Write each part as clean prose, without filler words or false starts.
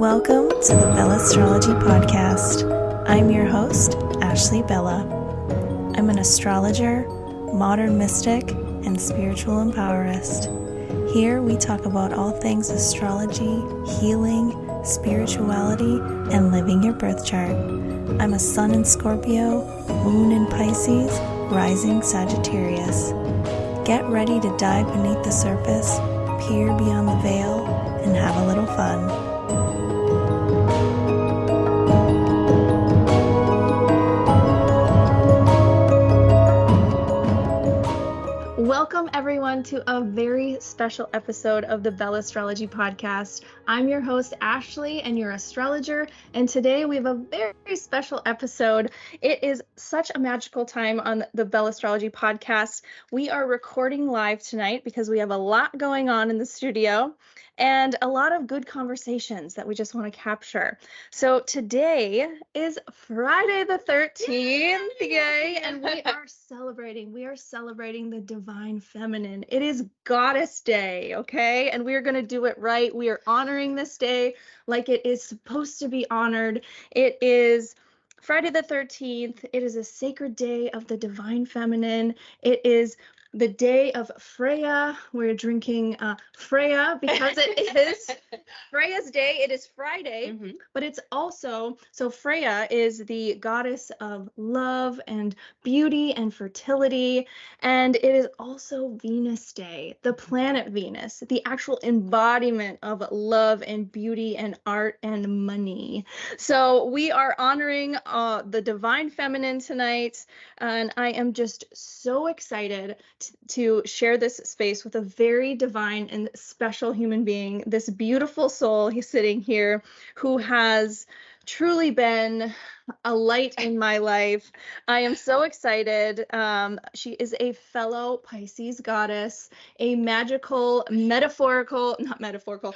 Welcome to the Bella Astrology Podcast. I'm your host, Ashley Bella. I'm an astrologer, modern mystic, and spiritual empowerist. Here we talk about all things astrology, healing, spirituality, and living your birth chart. I'm a sun in Scorpio, moon in Pisces, rising Sagittarius. Get ready to dive beneath the surface, peer beyond the veil, and have a little fun. Welcome everyone to a very special episode of the Bella Astrology Podcast. I'm your host Ashley and your astrologer, and today we have a very special episode. It is such a magical time on the Bella Astrology Podcast. We are recording live tonight because we have a lot going on in the studio and a lot of good conversations that we just want to capture. So today is Friday the 13th, yay, and we are celebrating the divine feminine. It is Goddess Day, okay? And we are going to do it right. We are honoring this day like it is supposed to be honored. It is Friday the 13th. It is a sacred day of the divine feminine. It is the day of Freya. We're drinking Freya because it is Freya's day. It is Friday, but it's also, so Freya is the goddess of love and beauty and fertility, and it is also Venus Day, the planet Venus, the actual embodiment of love and beauty and art and money. So we are honoring the divine feminine tonight, and I am just so excited to share this space with a very divine and special human being, this beautiful soul he's sitting here who has truly been a light in my life. I am so excited. She is a fellow Pisces goddess, a metaphysical in the metaphorical.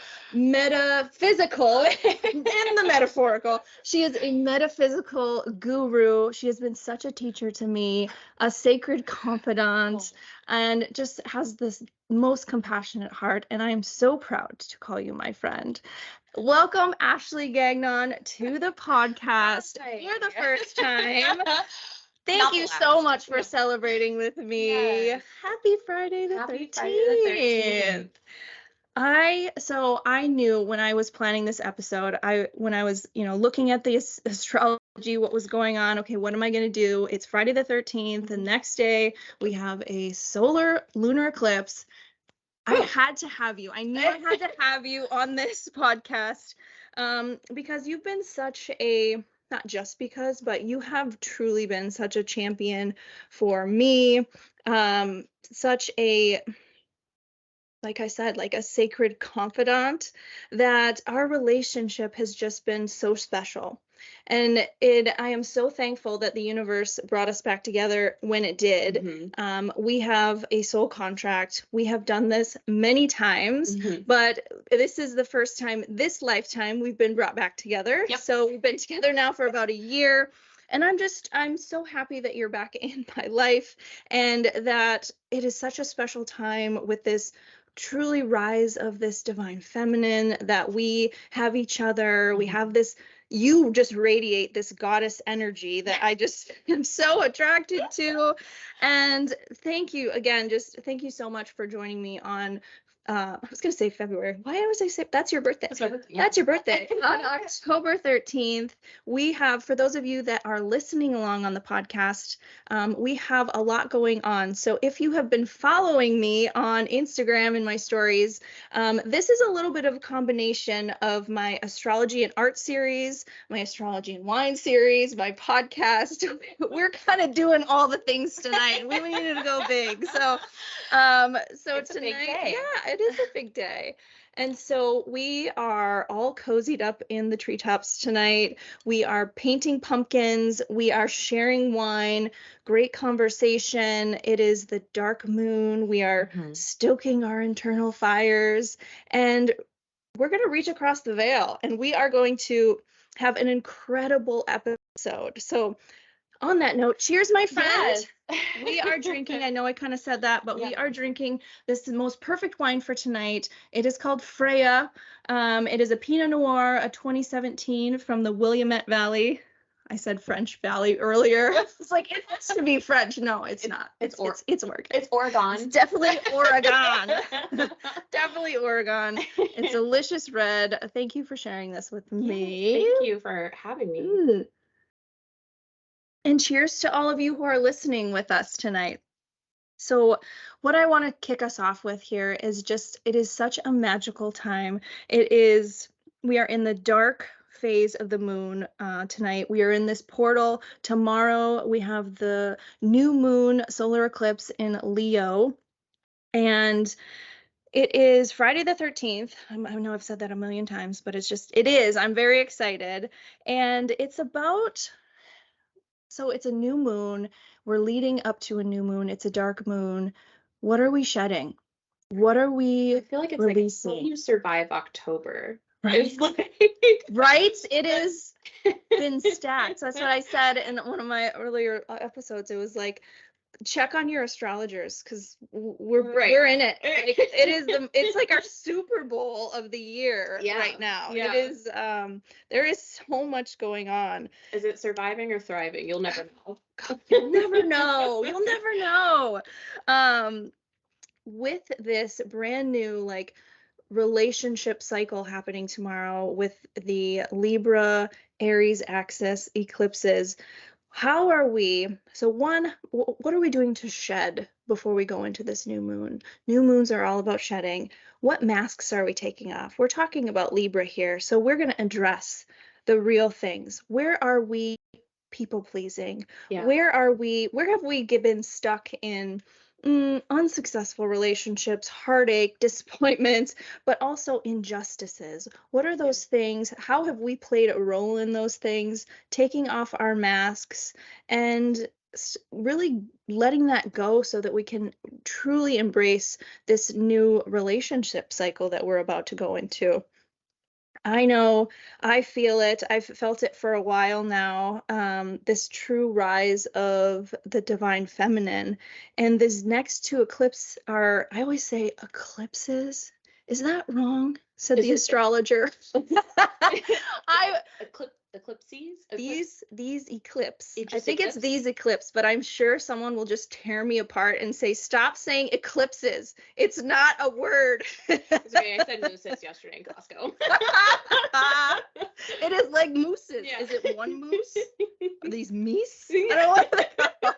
She is a metaphysical guru. She has been such a teacher to me, a sacred confidant, and just has this most compassionate heart. And I am so proud to call you my friend. Welcome, Ashley Gagnon, to the podcast for the first time. Thank you so much for celebrating with me. Yes. Happy Friday the 13th. I knew when I was planning this episode, when I was, looking at this astrology, what was going on, okay, what am I going to do? It's Friday the 13th. The next day we have a lunar eclipse. I had to have you. I knew I had to have you on this podcast because you've been not just because, but you have truly been such a champion for me, such a, like I said, like a sacred confidant, that our relationship has just been so special. And I am so thankful that the universe brought us back together when it did. We have a soul contract. We have done this many times, but this is the first time this lifetime we've been brought back together. Yep. So we've been together now for about a year. And I'm so happy that you're back in my life and that it is such a special time with this truly rise of this divine feminine, that we have each other. We have this, you just radiate this goddess energy that I just am so attracted to. And thank you again, thank you so much for joining me on I was going to say February. Why always I say that's your birthday? That's my birthday. Yeah. That's your birthday. On October 13th, we have, for those of you that are listening along on the podcast, we have a lot going on. So if you have been following me on Instagram and my stories, this is a little bit of a combination of my astrology and art series, my astrology and wine series, my podcast. We're kind of doing all the things tonight. We needed to go big. So it's tonight, a big day. Yeah, it is a big day. And so we are all cozied up in the treetops tonight. We are painting pumpkins. We are sharing wine. Great conversation. It is the dark moon. We are stoking our internal fires. And we're going to reach across the veil. And we are going to have an incredible episode. So On that note, cheers, my friend. Yes. We are drinking, I know I kind of said that, but we are drinking this most perfect wine for tonight. It is called Freya. It is a Pinot Noir, a 2017 from the Willamette Valley. I said French Valley earlier. It's like, it has to be French. No, it's not. It's Oregon. It's Oregon. It's definitely Oregon. Definitely Oregon. It's delicious red. Thank you for sharing this with me. Yes, thank you for having me. Ooh. And cheers to all of you who are listening with us tonight. So what I want to kick us off with here is just, it is such a magical time. We are in the dark phase of the moon tonight. We are in this portal. Tomorrow we have the new moon solar eclipse in Leo. And it is Friday the 13th. I know I've said that a million times, but it is. I'm very excited. And so it's a new moon. We're leading up to a new moon. It's a dark moon. What are we shedding? What are we I feel like it's releasing? like, how do you survive October? Right? It's like... Right? It has been stacked. That's what I said in one of my earlier episodes. It was like, check on your astrologers, because we're in it. Like, it's like our Super Bowl of the year right now. Yeah. It is there is so much going on. Is it surviving or thriving? You'll never know. You'll never know. You'll never know. With this brand new like relationship cycle happening tomorrow with the Libra Aries axis eclipses, how are we? So one, what are we doing to shed before we go into this new moon? New moons are all about shedding. What masks are we taking off? We're talking about Libra here, so we're going to address the real things. Where are we people pleasing? Where have we been stuck in unsuccessful relationships, heartache, disappointments, but also injustices? What are those things? How have we played a role in those things? Taking off our masks and really letting that go so that we can truly embrace this new relationship cycle that we're about to go into. I know, I feel it. I've felt it for a while now, this true rise of the divine feminine. And these next two eclipses are, I always say eclipses. Is that wrong? Said the astrologer. Eclipses? These eclipse. I think it's these eclipse, but I'm sure someone will just tear me apart and say, stop saying eclipses. It's not a word. Okay, I said mooses yesterday in Costco. It is like mooses. Yeah. Is it one moose? Are these meese? I don't know what they're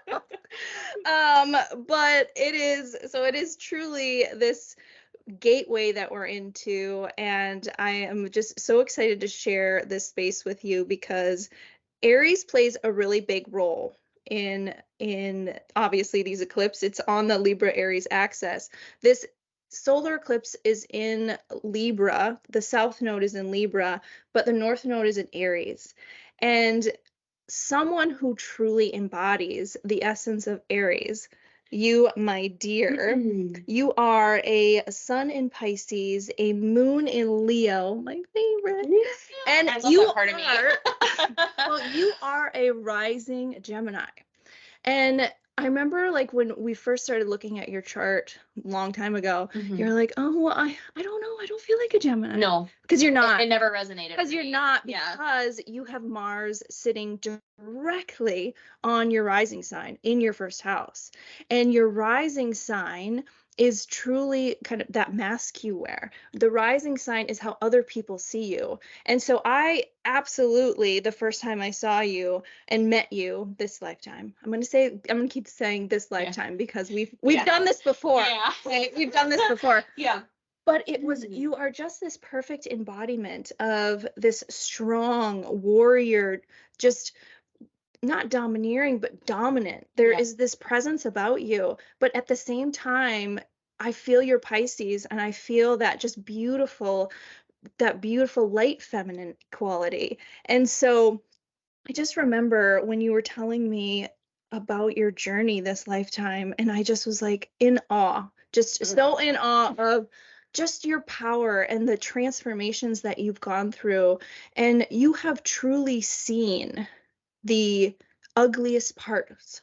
called. But it is truly this gateway that we're into, and I am just so excited to share this space with you because Aries plays a really big role in obviously these eclipses. It's on the Libra Aries axis. This solar eclipse is in Libra. The south node is in Libra, but the north node is in Aries. And someone who truly embodies the essence of Aries, you, my dear, you are a sun in Pisces, a moon in Leo, my favorite, and you you are a rising Gemini. And I remember like when we first started looking at your chart a long time ago, you're like, oh, well, I don't know. I don't feel like a Gemini. No. Because you're not. It never resonated. Because you're not, because you have Mars sitting directly on your rising sign in your first house. And your rising sign is truly kind of that mask you wear. The rising sign is how other people see you. And so I absolutely, the first time I saw you and met you this lifetime, I'm going to keep saying this lifetime because we've done this before. Yeah. Okay? We've done this before. Yeah. But it was, you are just this perfect embodiment of this strong warrior, just not domineering, but dominant. There is this presence about you, but at the same time, I feel your Pisces and I feel that just beautiful light feminine quality. And so I just remember when you were telling me about your journey this lifetime, and I just was like in awe, just so in awe of just your power and the transformations that you've gone through. And you have truly seen the ugliest parts,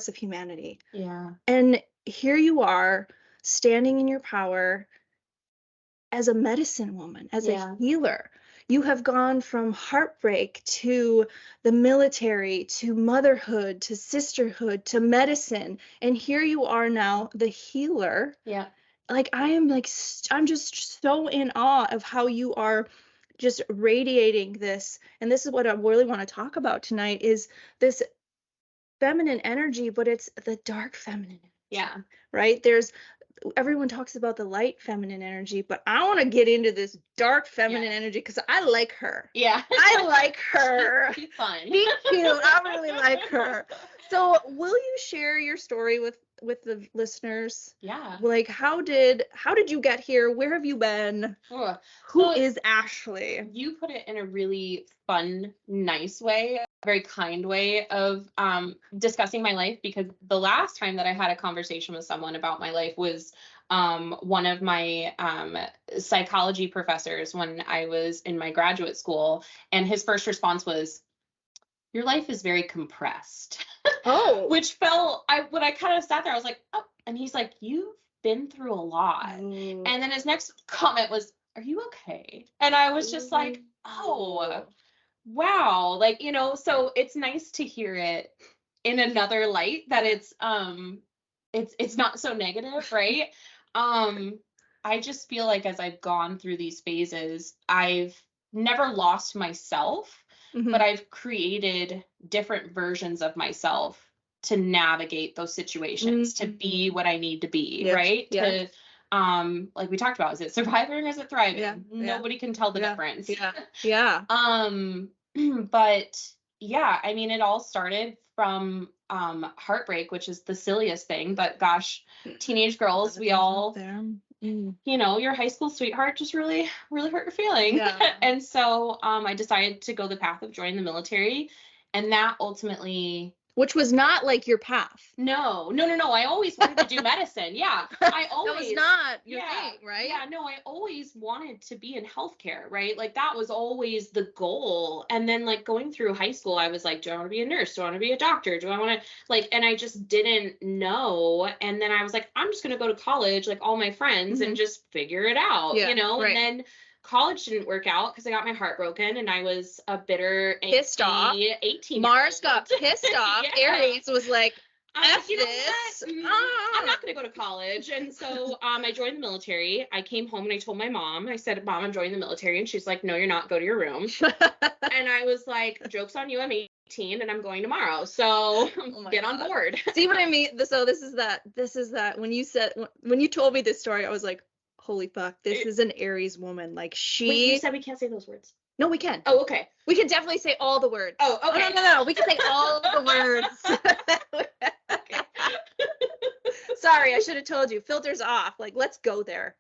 of humanity. Yeah. And here you are standing in your power as a medicine woman, as Yeah. a healer. You have gone from heartbreak to the military to motherhood to sisterhood to medicine. And here you are now, the healer. Yeah. Like I'm just so in awe of how you are just radiating this. And this is what I really want to talk about tonight, is this feminine energy, but it's the dark feminine energy. Yeah. Right? Everyone talks about the light feminine energy, but I want to get into this dark feminine energy because I like her. Yeah. I like her. She's fun. She's cute. I really like her. So will you share your story with the listeners? Yeah. Like, how did you get here? Where have you been? Ugh. Who is Ashley? You put it in a really fun, nice way, a very kind way of discussing my life, because the last time that I had a conversation with someone about my life was one of my psychology professors when I was in my graduate school, and his first response was, "Your life is very compressed." Oh. Which when I kind of sat there, I was like, oh, and he's like, "You've been through a lot." Ooh. And then his next comment was, "Are you okay?" And I was just like, oh, wow. Like, so it's nice to hear it in another light, that it's not so negative, right? I just feel like as I've gone through these phases, I've never lost myself, but I've created different versions of myself to navigate those situations, to be what I need to be, right? Yeah. To like we talked about, is it surviving or is it thriving? Yeah. Nobody can tell the difference. Yeah. But yeah, I mean, it all started from heartbreak, which is the silliest thing, but gosh, teenage girls, we all, your high school sweetheart just really, really hurt your feelings. Yeah. And so I decided to go the path of joining the military, and that ultimately, which was not like your path. No. I always wanted to do medicine. Yeah. I always. That was not your thing, right? Yeah. No, I always wanted to be in healthcare, right? Like that was always the goal. And then like going through high school, I was like, do I want to be a nurse? Do I want to be a doctor? Do I want to and I just didn't know. And then I was like, I'm just going to go to college, like all my friends, and just figure it out, right. And then college didn't work out because I got my heart broken, and I was a bitter, pissed off 18. Mars got pissed off. Aries was like, F you know this. I'm not going to go to college. And so I joined the military. I came home and I told my mom, I said, "Mom, I'm joining the military." And she's like, "No, you're not. Go to your room." And I was like, "Joke's on you. I'm 18 and I'm going tomorrow. So get on board." See what I mean? So this is that when you told me this story, I was like, holy fuck, this is an Aries woman. Like she. Wait, you said we can't say those words. No, we can. Oh, okay. We can definitely say all the words. Oh, okay. No. We can say all the words. Okay. Sorry, I should have told you. Filters off. Like, let's go there.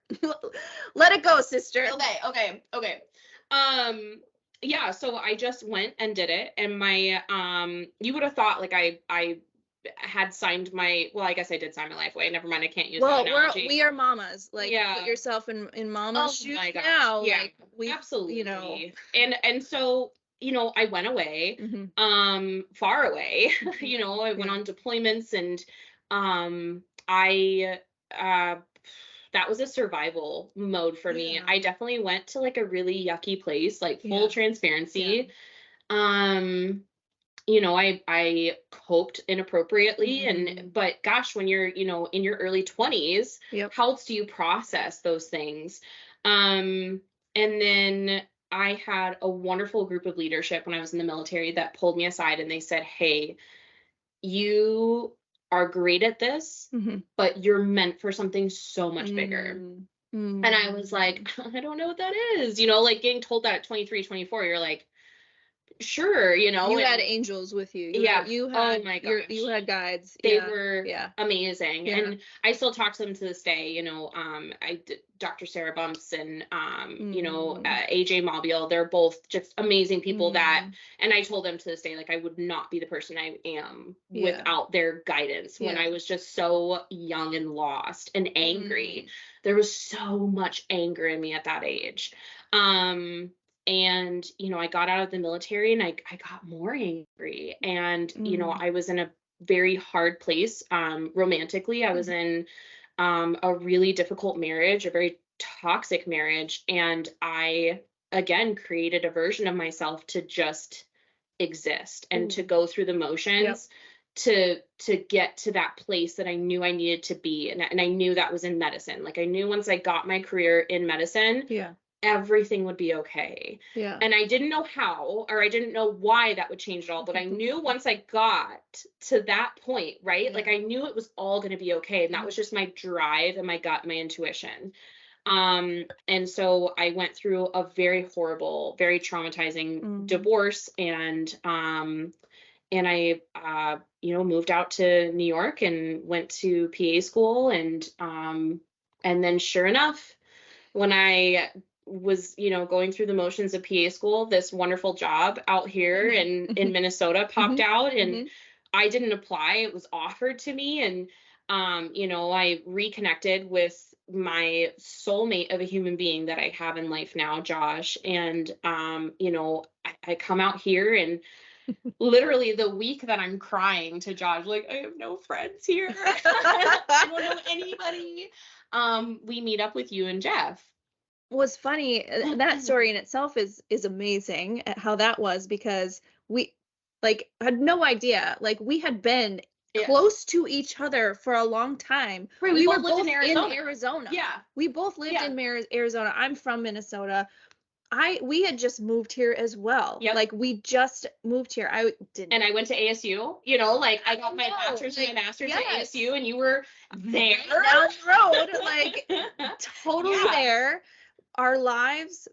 Let it go, sister. Okay. Yeah, so I just went and did it, and my you would have thought like I had signed my, well, I guess I did sign my life away. Never mind, I can't use that analogy. We are mamas. Like, put yourself in mama's shoes now. Yeah, like, we absolutely. And so I went away, far away. I went on deployments, and I that was a survival mode for me. I definitely went to like a really yucky place, like full transparency. I coped inappropriately, but gosh, when you're, in your early 20s, how else do you process those things? And then I had a wonderful group of leadership when I was in the military that pulled me aside, and they said, "Hey, you are great at this, but you're meant for something so much bigger." And I was like, I don't know what that is, like getting told that at 23, 24, you're like, sure, you had angels with you. You had, oh my gosh, you had guides. They were amazing. Yeah. And I still talk to them to this day. I did Dr. Sarah Bumps and AJ Mobile. They're both just amazing people and I told them to this day, like, I would not be the person I am without their guidance. When I was just so young and lost and angry, there was so much anger in me at that age. And, I got out of the military and I got more angry. And, I was in a very hard place romantically. I was in a really difficult marriage, a very toxic marriage. And I, again, created a version of myself to just exist and to go through the motions to get to that place that I knew I needed to be. And I knew that was in medicine. Like I knew once I got my career in medicine, everything would be okay. Yeah. And I didn't know how, or I didn't know why that would change at all, but I knew once I got to that point, right? Like I knew it was all going to be okay. And that was just my drive and my gut, my intuition. And so I went through a very horrible, very traumatizing divorce, and I, moved out to New York and went to PA school, and then sure enough, when I was, going through the motions of PA school, this wonderful job out here in Minnesota popped out, and I didn't apply. It was offered to me, and I reconnected with my soulmate of a human being that I have in life now, Josh. And, I come out here, and literally the week that I'm crying to Josh, like, I have no friends here. I don't know anybody. We meet up with you and Jeff. Was funny, that story in itself is amazing at how that was, because we like had no idea, like we had been close to each other for a long time. Right, we were both in Arizona. Yeah, we both lived in Arizona. I'm from Minnesota. We had just moved here as well. Yep. Like we just moved here. I went to ASU, like I got my bachelor's and my master's at ASU, and you were there down the road, like totally there. Our lives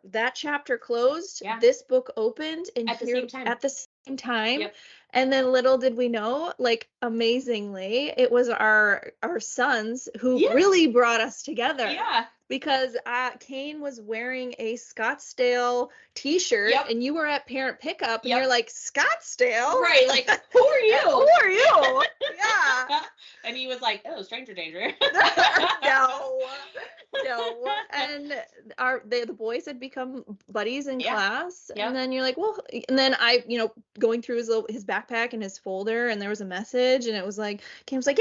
that chapter closed. Yeah. This book opened, and at the same time. At the same time. Yep. And then little did we know, like amazingly, it was our sons who really brought us together. Yeah. Because Kane was wearing a Scottsdale t-shirt, and you were at parent pickup, and you're like, Scottsdale? Right, like, who are you? Who are you? Yeah. And he was like, oh, stranger danger. No. And the boys had become buddies in class. And then you're like, well, and then I, going through his backpack and his folder, and there was a message, and it was like, Cam was like,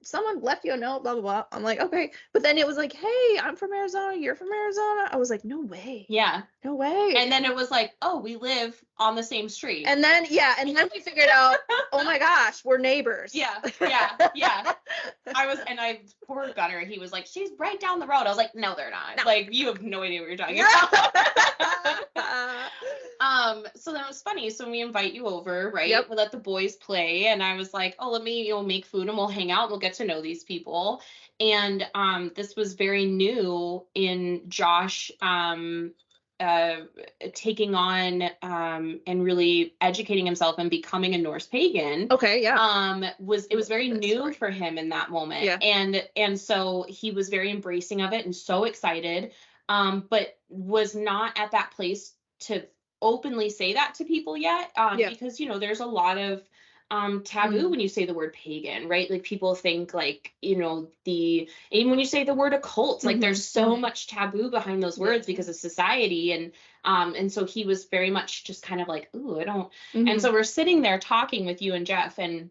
someone left you a note, blah, blah, blah. I'm like, okay. But then it was like, hey, I'm from Arizona, you're from Arizona. I was like, no way. Yeah. No way. And then it was like, oh, we live on the same street. And then we figured out, oh my gosh, we're neighbors. Yeah. Poor Gunner, he was like, she's right down the road. I was like, no, they're not. No. Like, you have no idea what you're talking about. So that was funny. So we invite you over, right? Yep. We let the boys play, and I was like, oh, let me, make food, and we'll hang out, and we'll get to know these people. And this was very new in Josh taking on and really educating himself and becoming a Norse pagan. Okay, yeah. It was very new for him in that moment. Yeah. And so he was very embracing of it and so excited, but was not at that place to openly say that to people yet, because there's a lot of taboo when you say the word pagan, right? Like people think like, even when you say the word occult, like there's so much taboo behind those words because of society. And so he was very much just kind of like, ooh, I don't. And so we're sitting there talking with you and Jeff, and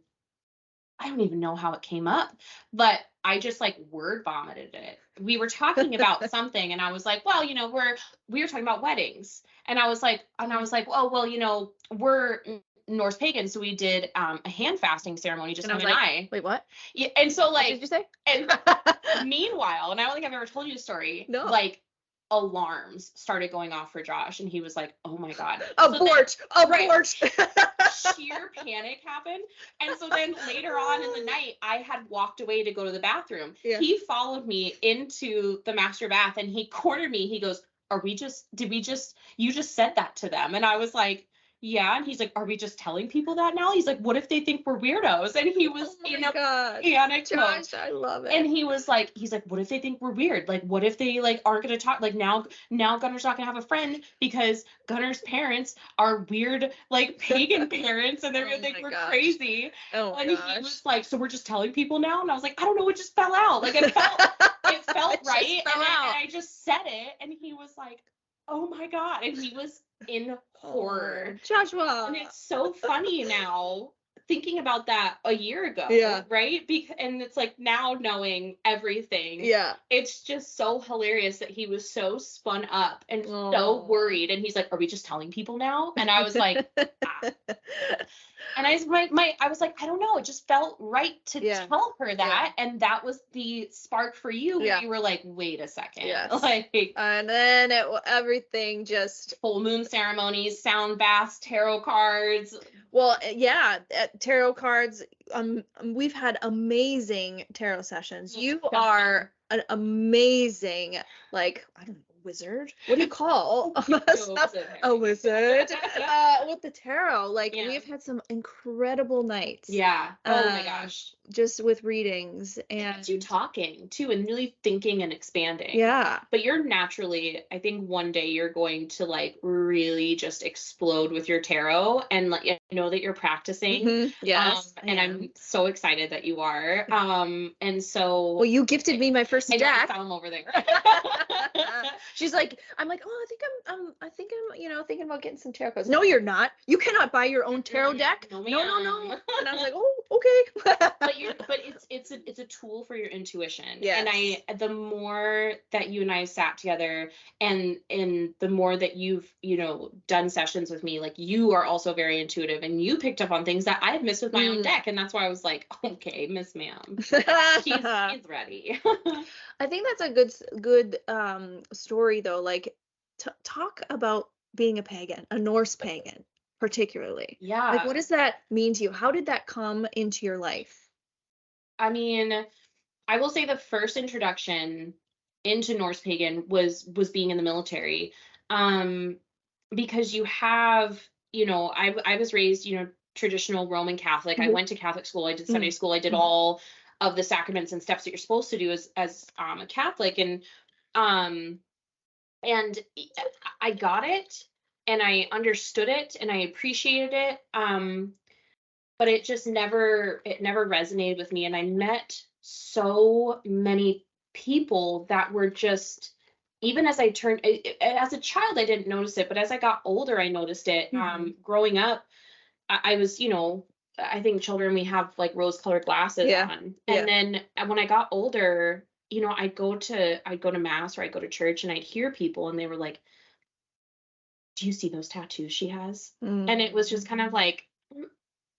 I don't even know how it came up, but I just like word vomited it. We were talking about something, and I was like, well, we were talking about weddings, and I was like, oh, well, we're Norse pagan, so we did a hand fasting ceremony, just him and I. Wait, what? Yeah, and so like, what did you say? And meanwhile, and I don't think I've ever told you the story. No. Like alarms started going off for Josh, and he was like, "Oh my god, abort!" Right, sheer panic happened, and so then later on in the night, I had walked away to go to the bathroom. Yeah. He followed me into the master bath, and he cornered me. He goes, you just said that to them?" And I was like, yeah. And he's like, are we just telling people that now? He's like, what if they think we're weirdos? And he was in a panic mode. I love it. And he's like, what if they think we're weird? Like, what if they like aren't going to talk? Like now Gunner's not going to have a friend because Gunner's parents are weird, like pagan parents, and they're going to think we're crazy. Oh and he was like, so we're just telling people now? And I was like, I don't know, it just fell out. Like it felt right. And I just said it, and he was like, Oh my God. And he was in horror. Joshua. And it's so funny now thinking about that a year ago, right? And it's like now knowing everything, it's just so hilarious that he was so spun up and so worried. And he's like, "Are we just telling people now?" And I was like, ah. And I was like, I don't know. It just felt right to tell her that. And that was the spark for you. Where you were like, wait a second. Like, and then everything just full moon ceremonies, sound baths, tarot cards. Well, tarot cards. We've had amazing tarot sessions. You are an amazing, like, I don't know, wizard. What do you call a wizard with the tarot? Like, we've had some incredible nights. Yeah. Oh my gosh. Just with readings and you talking too, and really thinking and expanding. Yeah. But you're naturally, I think one day you're going to like really just explode with your tarot, and like, you know that you're practicing. Yes. And I'm so excited that you are. And so. Well, you gifted me my first deck. I saw him over there. She's like, I'm like, oh, I think I'm, thinking about getting some tarot cards. No, you're not. You cannot buy your own tarot deck. No. And I was like, oh, okay. but it's a tool for your intuition. Yes. And the more that you and I sat together, and the more that you've, done sessions with me, like, you are also very intuitive, and you picked up on things that I had missed with my own deck, and that's why I was like, okay, Miss Ma'am, he's ready. I think that's a good story though. Like, talk about being a pagan, a Norse pagan, particularly. Yeah. Like, what does that mean to you? How did that come into your life? I mean, I will say the first introduction into Norse pagan was being in the military. Because you have, I was raised, traditional Roman Catholic. I went to Catholic school. I did Sunday school. I did all of the sacraments and steps that you're supposed to do as a Catholic. And I got it, and I understood it, and I appreciated it. But it just never resonated with me. And I met so many people that were just, even as I turned, as a child, I didn't notice it, but as I got older, I noticed it. Growing up, I was, I think children, we have like rose-colored glasses on. And then when I got older, I'd go to mass, or I'd go to church, and I'd hear people, and they were like, "Do you see those tattoos she has?" And it was just kind of like,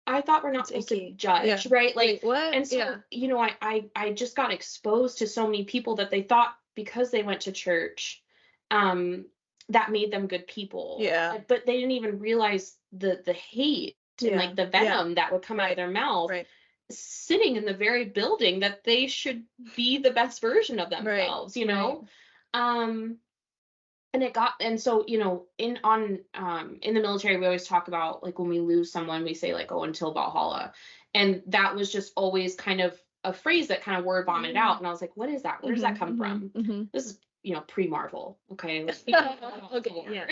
I thought we're not supposed to judge, right? Like, wait, what? And so, I just got exposed to so many people that they thought because they went to church, that made them good people. Yeah. But they didn't even realize the hate and like the venom that would come out of their mouth, sitting in the very building that they should be the best version of themselves, And so, in the military, we always talk about, like, when we lose someone, we say, like, "Oh, until Valhalla." And that was just always kind of a phrase that kind of word vomited out. And I was like, what is that? Where does that come from? This is, pre-Marvel. Okay. Okay. Yeah.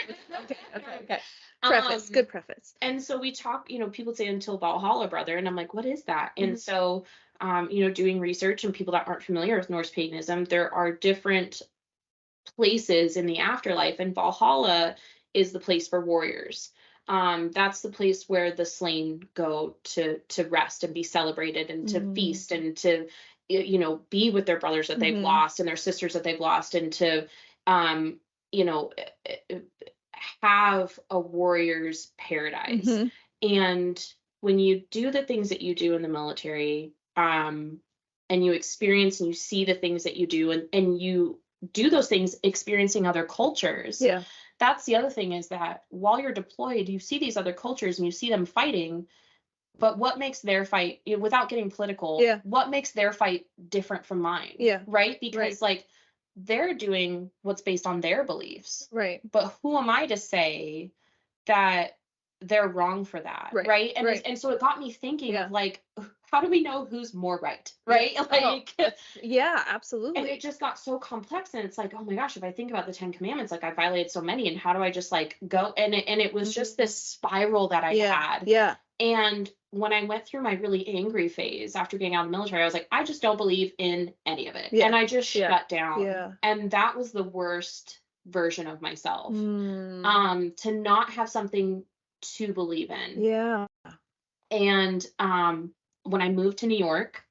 Okay. Preface. Good preface. And so we talk, people say "until Valhalla, brother." And I'm like, what is that? And so, doing research, and people that aren't familiar with Norse paganism, there are different places in the afterlife, and Valhalla is the place for warriors. That's the place where the slain go to rest and be celebrated, and to feast, and to be with their brothers that they've lost, and their sisters that they've lost, and to have a warrior's paradise. And when you do the things that you do in the military, and you experience and you see the things that you do, and you do those things experiencing other cultures. Yeah. That's the other thing, is that while you're deployed, you see these other cultures and you see them fighting, but what makes their fight, without getting political, what makes their fight different from mine? Yeah. Right? Because like, they're doing what's based on their beliefs. Right. But who am I to say that they're wrong for that? Right. And so it got me thinking of, like, how do we know who's more right? Right. Like, yeah, absolutely. And it just got so complex, and it's like, oh my gosh, if I think about the 10 Commandments, like, I violated so many, and how do I just like go? And it was just this spiral that I had. Yeah. And when I went through my really angry phase after getting out of the military, I was like, I just don't believe in any of it. And I just shut down. Yeah. And that was the worst version of myself, to not have something to believe in. Yeah. And when I moved to New York,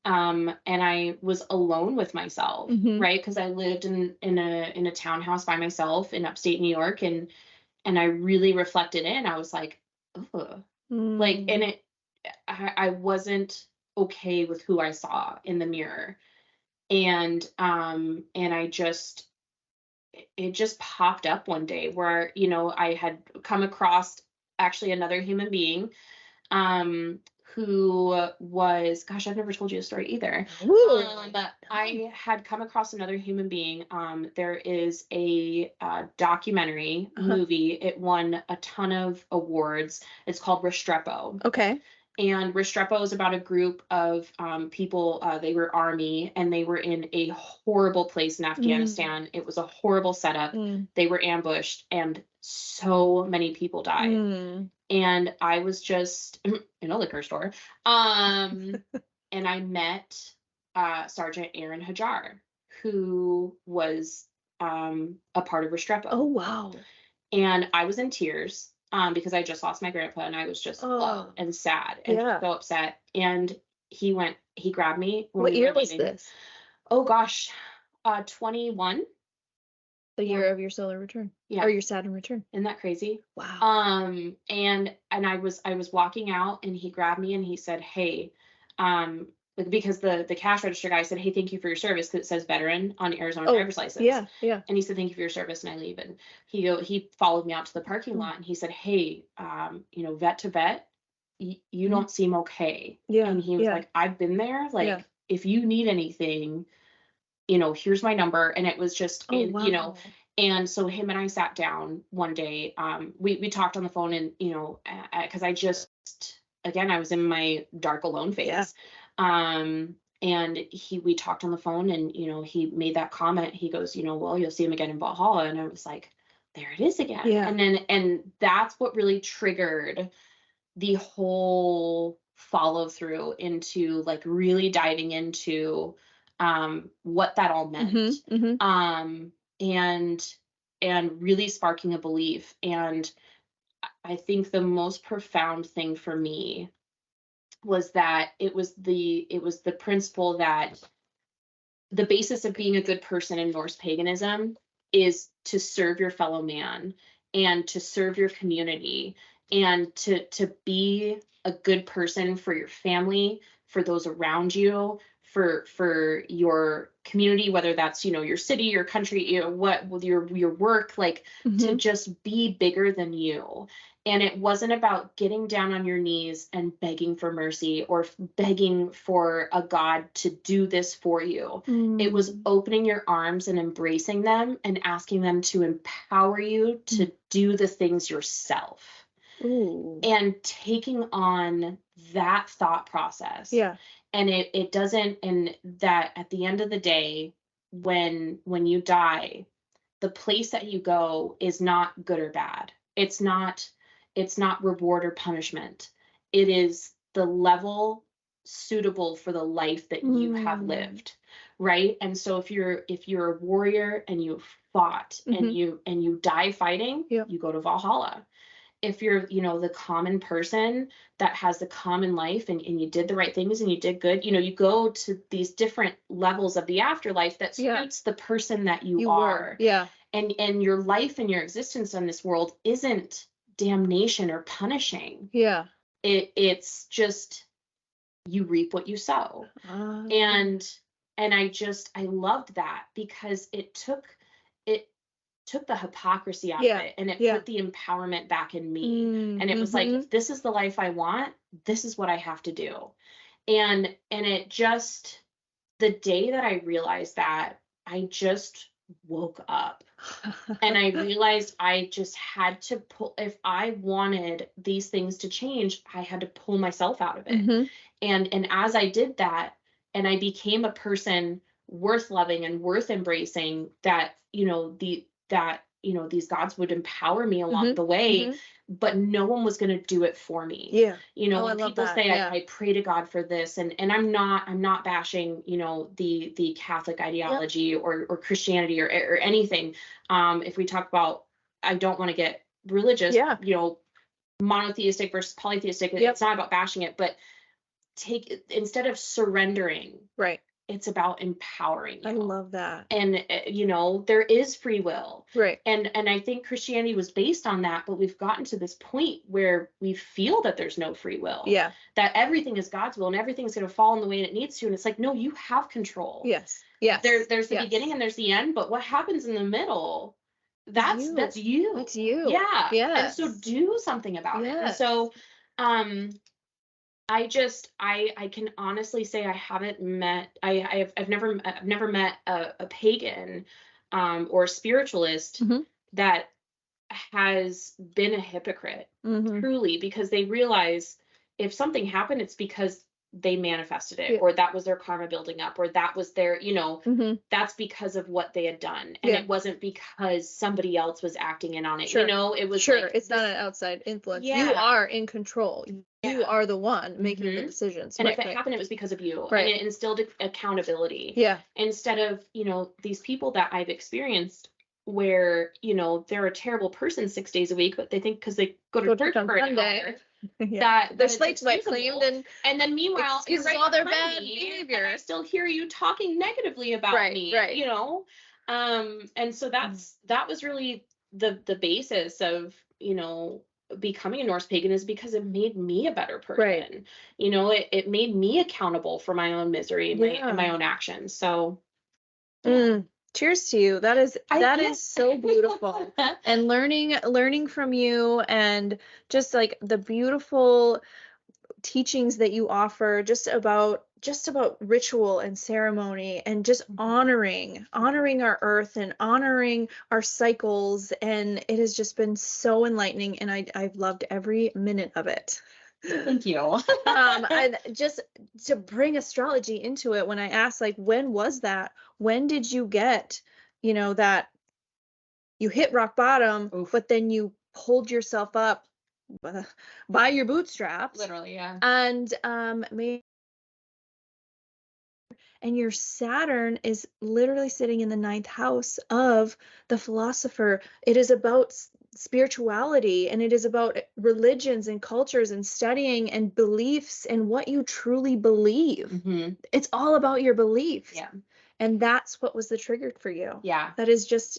and I was alone with myself, right? Because I lived in a townhouse by myself in upstate New York, and I really reflected in. I was like, ugh. Like, and I wasn't okay with who I saw in the mirror, and I just, it just popped up one day where, you know, I had come across actually another human being, who was, gosh, I've never told you a story either. I had come across another human being. There is a documentary movie. It won a ton of awards. It's called Restrepo. Okay. And Restrepo is about a group of people. They were army, and they were in a horrible place in Afghanistan. It was a horrible setup. They were ambushed, and so many people died. And I was just in a liquor store, and I met Sergeant Aaron Hajar, who was a part of Restrepo. Oh, wow. And I was in tears because I just lost my grandpa, and I was just low and sad and so upset. And he grabbed me. What year was this? Oh gosh, 21. The year of your solar return. Yeah. Or your Saturn return. Isn't that crazy? Wow. And I was walking out, and he grabbed me, and he said, "Hey," because the cash register guy said, "Hey, thank you for your service," because it says veteran on Arizona driver's license. Yeah, yeah. And he said, "Thank you for your service," and I leave. And he followed me out to the parking lot, and he said, "Hey, you know, vet to vet, you don't seem okay." Yeah. And he was like, "I've been there. Like, if you need anything, you know, here's my number." And it was just, you know, and so him and I sat down one day. We talked on the phone, and, you know, because I just, again, I was in my dark alone phase. Yeah. And we talked on the phone, and, you know, he made that comment. He goes, "You know, well, you'll see him again in Valhalla." And I was like, there it is again. Yeah. And that's what really triggered the whole follow through into, like, really diving into what that all meant. And really sparking a belief. And I think the most profound thing for me was that it was the principle that the basis of being a good person in Norse paganism is to serve your fellow man, and to serve your community, and to be a good person for your family, for those around you, for your community, whether that's, you know, your city, your country, you know, what with your work, like, to just be bigger than you. And it wasn't about getting down on your knees and begging for mercy, or begging for a God to do this for you. It was opening your arms and embracing them, and asking them to empower you to do the things yourself. And taking on that thought process. Yeah. And it doesn't, and that at the end of the day, when you die, the place that you go is not good or bad. It's not reward or punishment. It is the level suitable for the life that you have lived, right? And so if you're a warrior, and you fought, and you die fighting, you go to Valhalla. If you're, you know, the common person that has the common life, and you did the right things, and you did good, you know, you go to these different levels of the afterlife that suits the person that you are. Yeah. And your life and your existence on this world isn't damnation or punishing. Yeah. It's just, you reap what you sow. And I loved that, because it took the hypocrisy out of it, and it put the empowerment back in me. And it was like, if this is the life I want, this is what I have to do. And it just, the day that I realized that, I just woke up. And I realized I just had to pull, if I wanted these things to change, I had to pull myself out of it. And as I did that, and I became a person worth loving and worth embracing, that, you know, that these gods would empower me along the way, but no one was going to do it for me. Yeah. When people say I pray to God for this, and I'm not bashing, the Catholic ideology or Christianity or anything. If we talk about, I don't want to get religious, monotheistic versus polytheistic. It's not about bashing it, but instead of surrendering, right, it's about empowering you. I love that. And there is free will, right, and I think Christianity was based on that, but we've gotten to this point where we feel that there's no free will, that everything is God's will and everything's going to fall in the way it needs to, and it's like, no, you have control. Yes There's the beginning and there's the end, but what happens in the middle, that's you. That's you. Yeah. And so do something about it. And so I can honestly say I haven't met, I've never met a pagan or a spiritualist that has been a hypocrite, truly, because they realize if something happened, it's because they manifested it, or that was their karma building up, or that was their, that's because of what they had done. And it wasn't because somebody else was acting in on it. It was like, it's not an outside influence. You are in control. You are the one making the decisions. And if it happened, it was because of you. Right. And it instilled accountability. Instead of, these people that I've experienced where, they're a terrible person 6 days a week, but they think because they go to church for an hour, that their slates might claimed, and then meanwhile excuses right all their bad behavior. I still hear you talking negatively about me, and so that was really the basis of becoming a Norse pagan, is because it made me a better person. It made me accountable for my own misery and my own actions. So cheers to you. That is so beautiful. And learning from you, and just like the beautiful teachings that you offer, just about ritual and ceremony, and just honoring our earth and honoring our cycles. And it has just been so enlightening, and I've loved every minute of it. Thank you. And just to bring astrology into it, when I asked, like, when was that? When did you get, that you hit rock bottom, but then you pulled yourself up by your bootstraps? Literally, yeah. And and your Saturn is literally sitting in the 9th house of the philosopher. It is about spirituality, and it is about religions and cultures and studying and beliefs and what you truly believe. It's all about your beliefs. And that's what was the trigger for you. That is just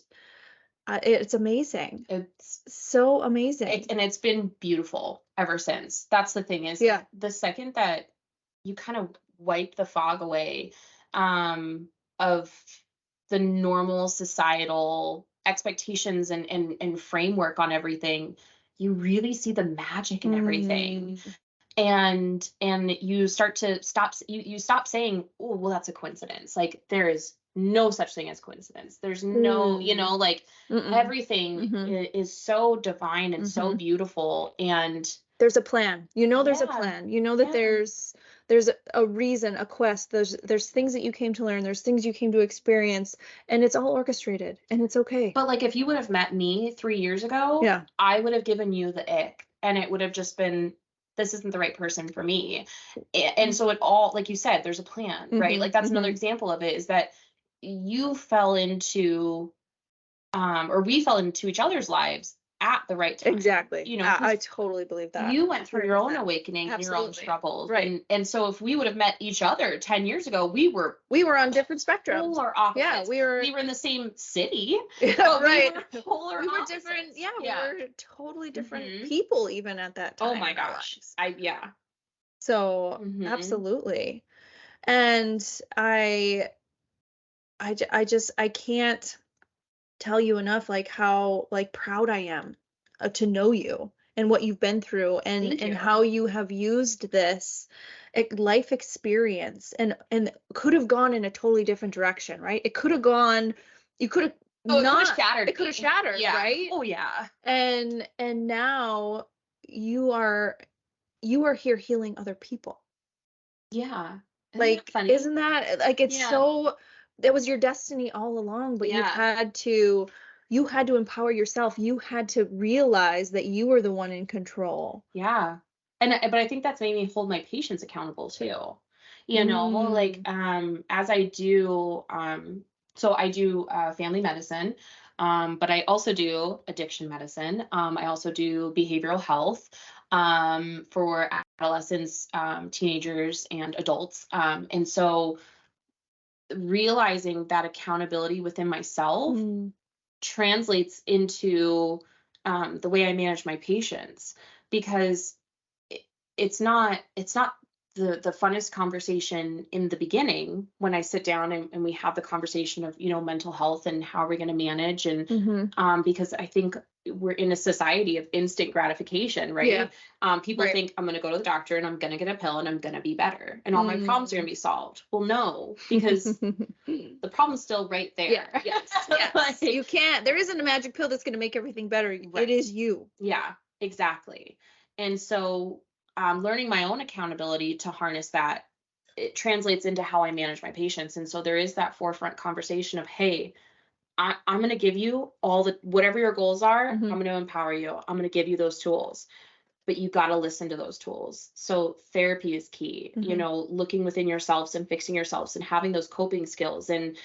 it's amazing. It's so amazing. And it's been beautiful ever since. That's the thing, is the second that you kind of wipe the fog away of the normal societal expectations and framework on everything, you really see the magic in everything. And you start to stop saying, oh, well, that's a coincidence. Like, there is no such thing as coincidence. There's no, everything is so divine and so beautiful, and there's a plan. There's a plan. That there's a reason, a quest. There's things that you came to learn. There's things you came to experience, and it's all orchestrated, and it's okay. But like, if you would have met me 3 years ago, I would have given you the ick, and it would have just been, this isn't the right person for me. And so it all, like you said, there's a plan, right? Like, that's another example of it, is that you fell into, or we fell into each other's lives at the right time. Exactly. I totally believe that. You went through your own awakening and your own struggles. Right. And so if we would have met each other 10 years ago, we were on different spectrums. Polar opposites. Yeah, we were in the same city. Right. We were polar opposites. We were different. Yeah, we were totally different people even at that time. Oh my gosh. So absolutely. And I can't tell you enough, like, how, like, proud I am to know you and what you've been through, and how you have used this life experience, and could have gone in a totally different direction, right? It could have gone, you could have it could have shattered, right? Oh yeah. And now you are here healing other people. Yeah. Isn't that like, it's so, that was your destiny all along, but you had to you had to empower yourself. You had to realize that you were the one in control. Yeah. But I think that's made me hold my patients accountable too. Like, as I do, so I do family medicine, but I also do addiction medicine. I also do behavioral health, for adolescents, teenagers, and adults. And so realizing that accountability within myself translates into, the way I manage my patients, because it's not the funnest conversation in the beginning when I sit down and we have the conversation of, mental health and how are we going to manage. And because I think we're in a society of instant gratification, right? People think I'm going to go to the doctor and I'm going to get a pill and I'm going to be better and all my problems are going to be solved. Well, no, because the problem's still right there. Yes. Like, you can't, there isn't a magic pill that's going to make everything better. It is you. Yeah, exactly. And so, learning my own accountability to harness that, it translates into how I manage my patients. And so there is that forefront conversation of, hey, I'm going to give you whatever your goals are. I'm going to empower you. I'm going to give you those tools, but you got to listen to those tools. So therapy is key, looking within yourselves and fixing yourselves and having those coping skills and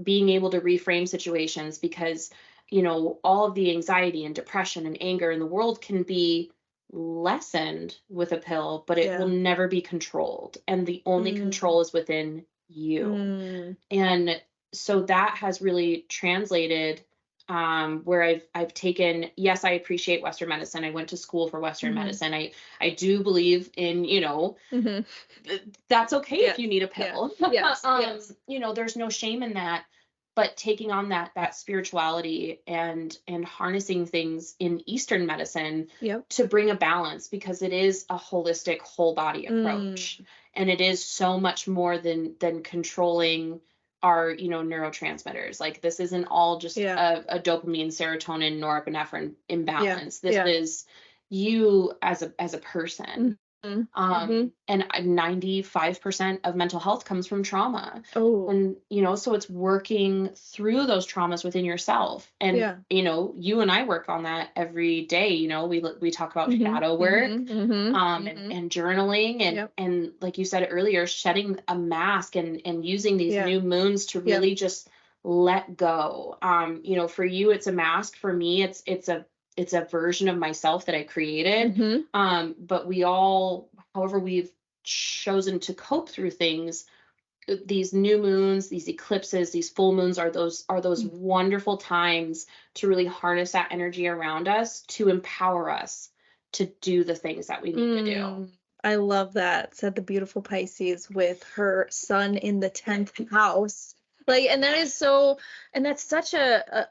being able to reframe situations, because, all of the anxiety and depression and anger in the world can be lessened with a pill, but it will never be controlled. And the only control is within you. And so that has really translated, where I've taken, yes, I appreciate Western medicine. I went to school for Western medicine. I do believe in, that's okay if you need a pill. Yes. There's no shame in that. But taking on that spirituality and harnessing things in Eastern medicine to bring a balance, because it is a holistic whole body approach. And it is so much more than controlling our, neurotransmitters. Like, this isn't all just a dopamine, serotonin, norepinephrine imbalance. This is you as a person. And 95% of mental health comes from trauma. And, so it's working through those traumas within yourself. And, you and I work on that every day. We talk about shadow work, and journaling and like you said earlier, shedding a mask and using these new moons to really just let go. For you, it's a mask. For me, it's a version of myself that I created. But we all, however we've chosen to cope through things, these new moons, these eclipses, these full moons are those wonderful times to really harness that energy around us to empower us to do the things that we need to do. I love that. Said the beautiful Pisces with her sun in the 10th house. Like, and that is so, and that's such a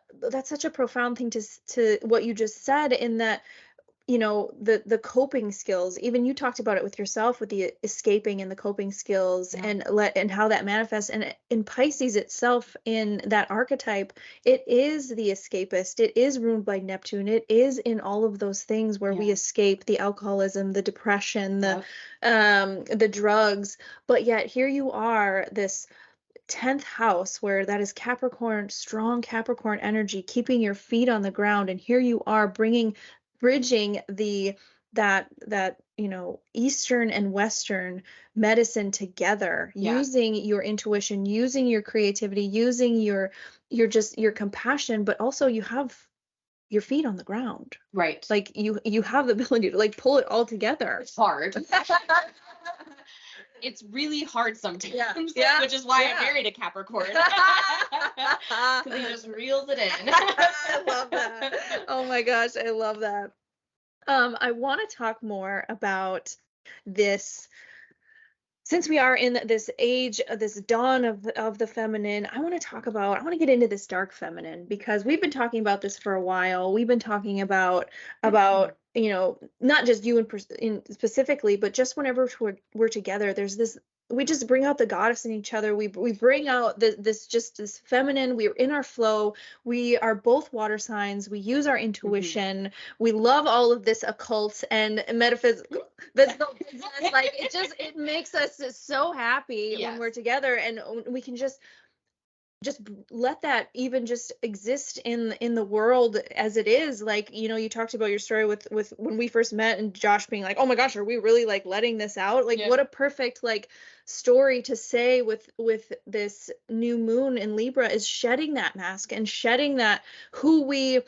profound thing to what you just said, in that, the coping skills. Even you talked about it with yourself, with the escaping and the coping skills, and how that manifests. And in Pisces itself, in that archetype, it is the escapist. It is ruled by Neptune. It is in all of those things where we escape the alcoholism, the depression, the drugs. But yet here you are, this 10th house, where that is Capricorn, strong Capricorn energy, keeping your feet on the ground. And here you are bridging that Eastern and Western medicine together, using your intuition, using your creativity, using your compassion, but also you have your feet on the ground. Right. Like, you have the ability to, like, pull it all together. It's hard. It's really hard sometimes, which is why I married a Capricorn. Because he just reels it in. I love that. Oh my gosh, I love that. I want to talk more about this. Since we are in this age, this dawn of the feminine, I want to get into this dark feminine, because we've been talking about this for a while. We've been talking about not just you in specifically, but just whenever we're together, there's this, we just bring out the goddess in each other. We bring out this feminine. We're in our flow. We are both water signs. We use our intuition. We love all of this occult and metaphysical business. Like, it makes us so happy when we're together, and we can just just let that even just exist in the world as it is. Like, you know, you talked about your story with when we first met and Josh being like, oh my gosh, are we really like letting this out? Like, what a perfect like story to say with this new moon in Libra, is shedding that mask and shedding that who we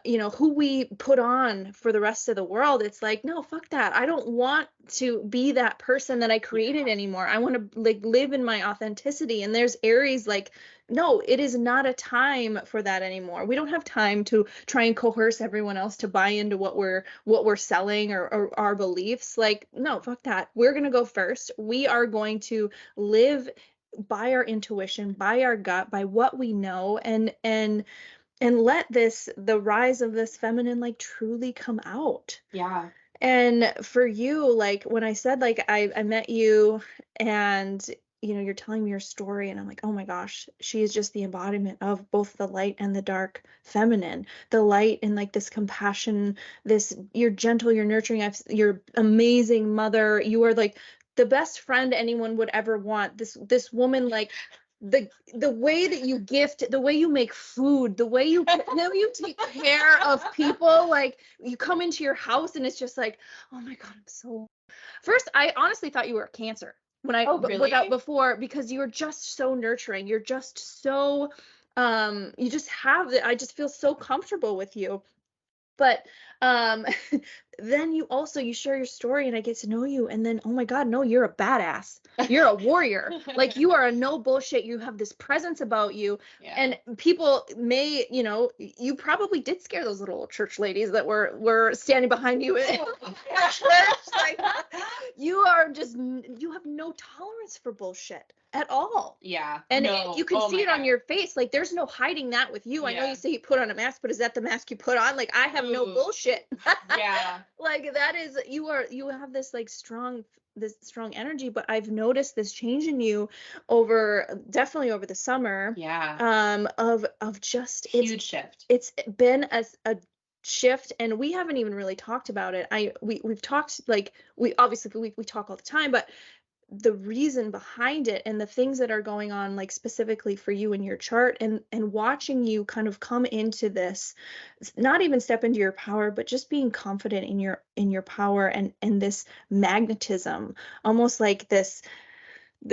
you know, who we put on for the rest of the world. It's like, no, fuck that. I don't want to be that person that I created anymore. I want to like live in my authenticity. And there's Aries like, no, it is not a time for that anymore. We don't have time to try and coerce everyone else to buy into what we're selling or our beliefs. Like, no, fuck that. We're going to go first. We are going to live by our intuition, by our gut, by what we know, and let the rise of this feminine like truly come out. Yeah. And for you, like when I said like I met you and you know, you're telling me your story and I'm like, oh my gosh, she is just the embodiment of both the light and the dark feminine. The light and like this compassion, this, you're gentle, you're nurturing, you're amazing mother. You are like the best friend anyone would ever want. This woman, like the way that you gift, the way you make food, the way you take care of people, like you come into your house and it's just like, oh my God, I'm so. First, I honestly thought you were a Cancer when I without before, because you are just so nurturing. You're just so you just have I just feel so comfortable with you. But then you share your story and I get to know you, and then oh my God, no, you're a badass. You're a warrior. Like you are a no bullshit. You have this presence about you. Yeah. And people may, you know, you probably did scare those little church ladies that were standing behind you in church. Like you have no tolerance for bullshit at all. Yeah. And you can see it on your face. Like there's no hiding that with you. Yeah. I know you say you put on a mask, but is that the mask you put on? Like I have no bullshit. Yeah. Like that is, you have this like strong energy, but I've noticed this change in you definitely over the summer. Yeah. Of just huge shift. It's been a shift, and we haven't even really talked about it. We've talked, like we obviously we talk all the time, but the reason behind it and the things that are going on, like specifically for you in your chart, and watching you kind of come into this, not even step into your power, but just being confident in your power and this magnetism, almost like this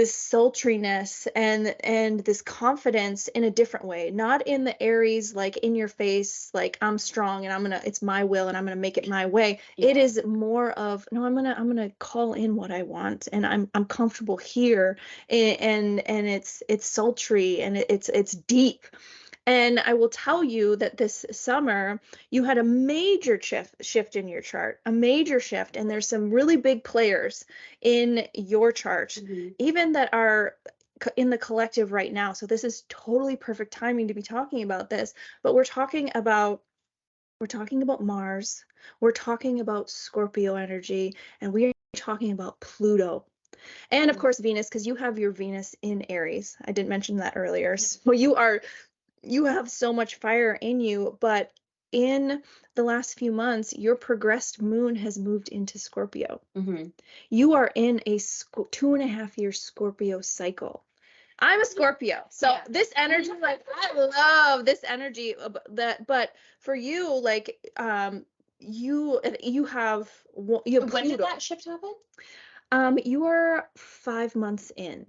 sultriness and this confidence in a different way, not in the Aries, like in your face, like I'm strong and it's my will and I'm gonna make it my way. Yeah. It is more of, no, I'm gonna call in what I want, and I'm comfortable here, and it's sultry and it's deep. And I will tell you that this summer you had a major shift in your chart, a major shift. And there's some really big players in your chart, mm-hmm. even that are in the collective right now. So this is totally perfect timing to be talking about this. But we're talking about Mars, we're talking about Scorpio energy, and we are talking about Pluto. And of course Venus, because you have your Venus in Aries. I didn't mention that earlier. So you have so much fire in you, but in the last few months, your progressed moon has moved into Scorpio. Mm-hmm. You are in a 2.5-year Scorpio cycle. I'm a Scorpio, so yeah. This energy, like I love this energy. But for you, like you have when did that shift happen? You are 5 months in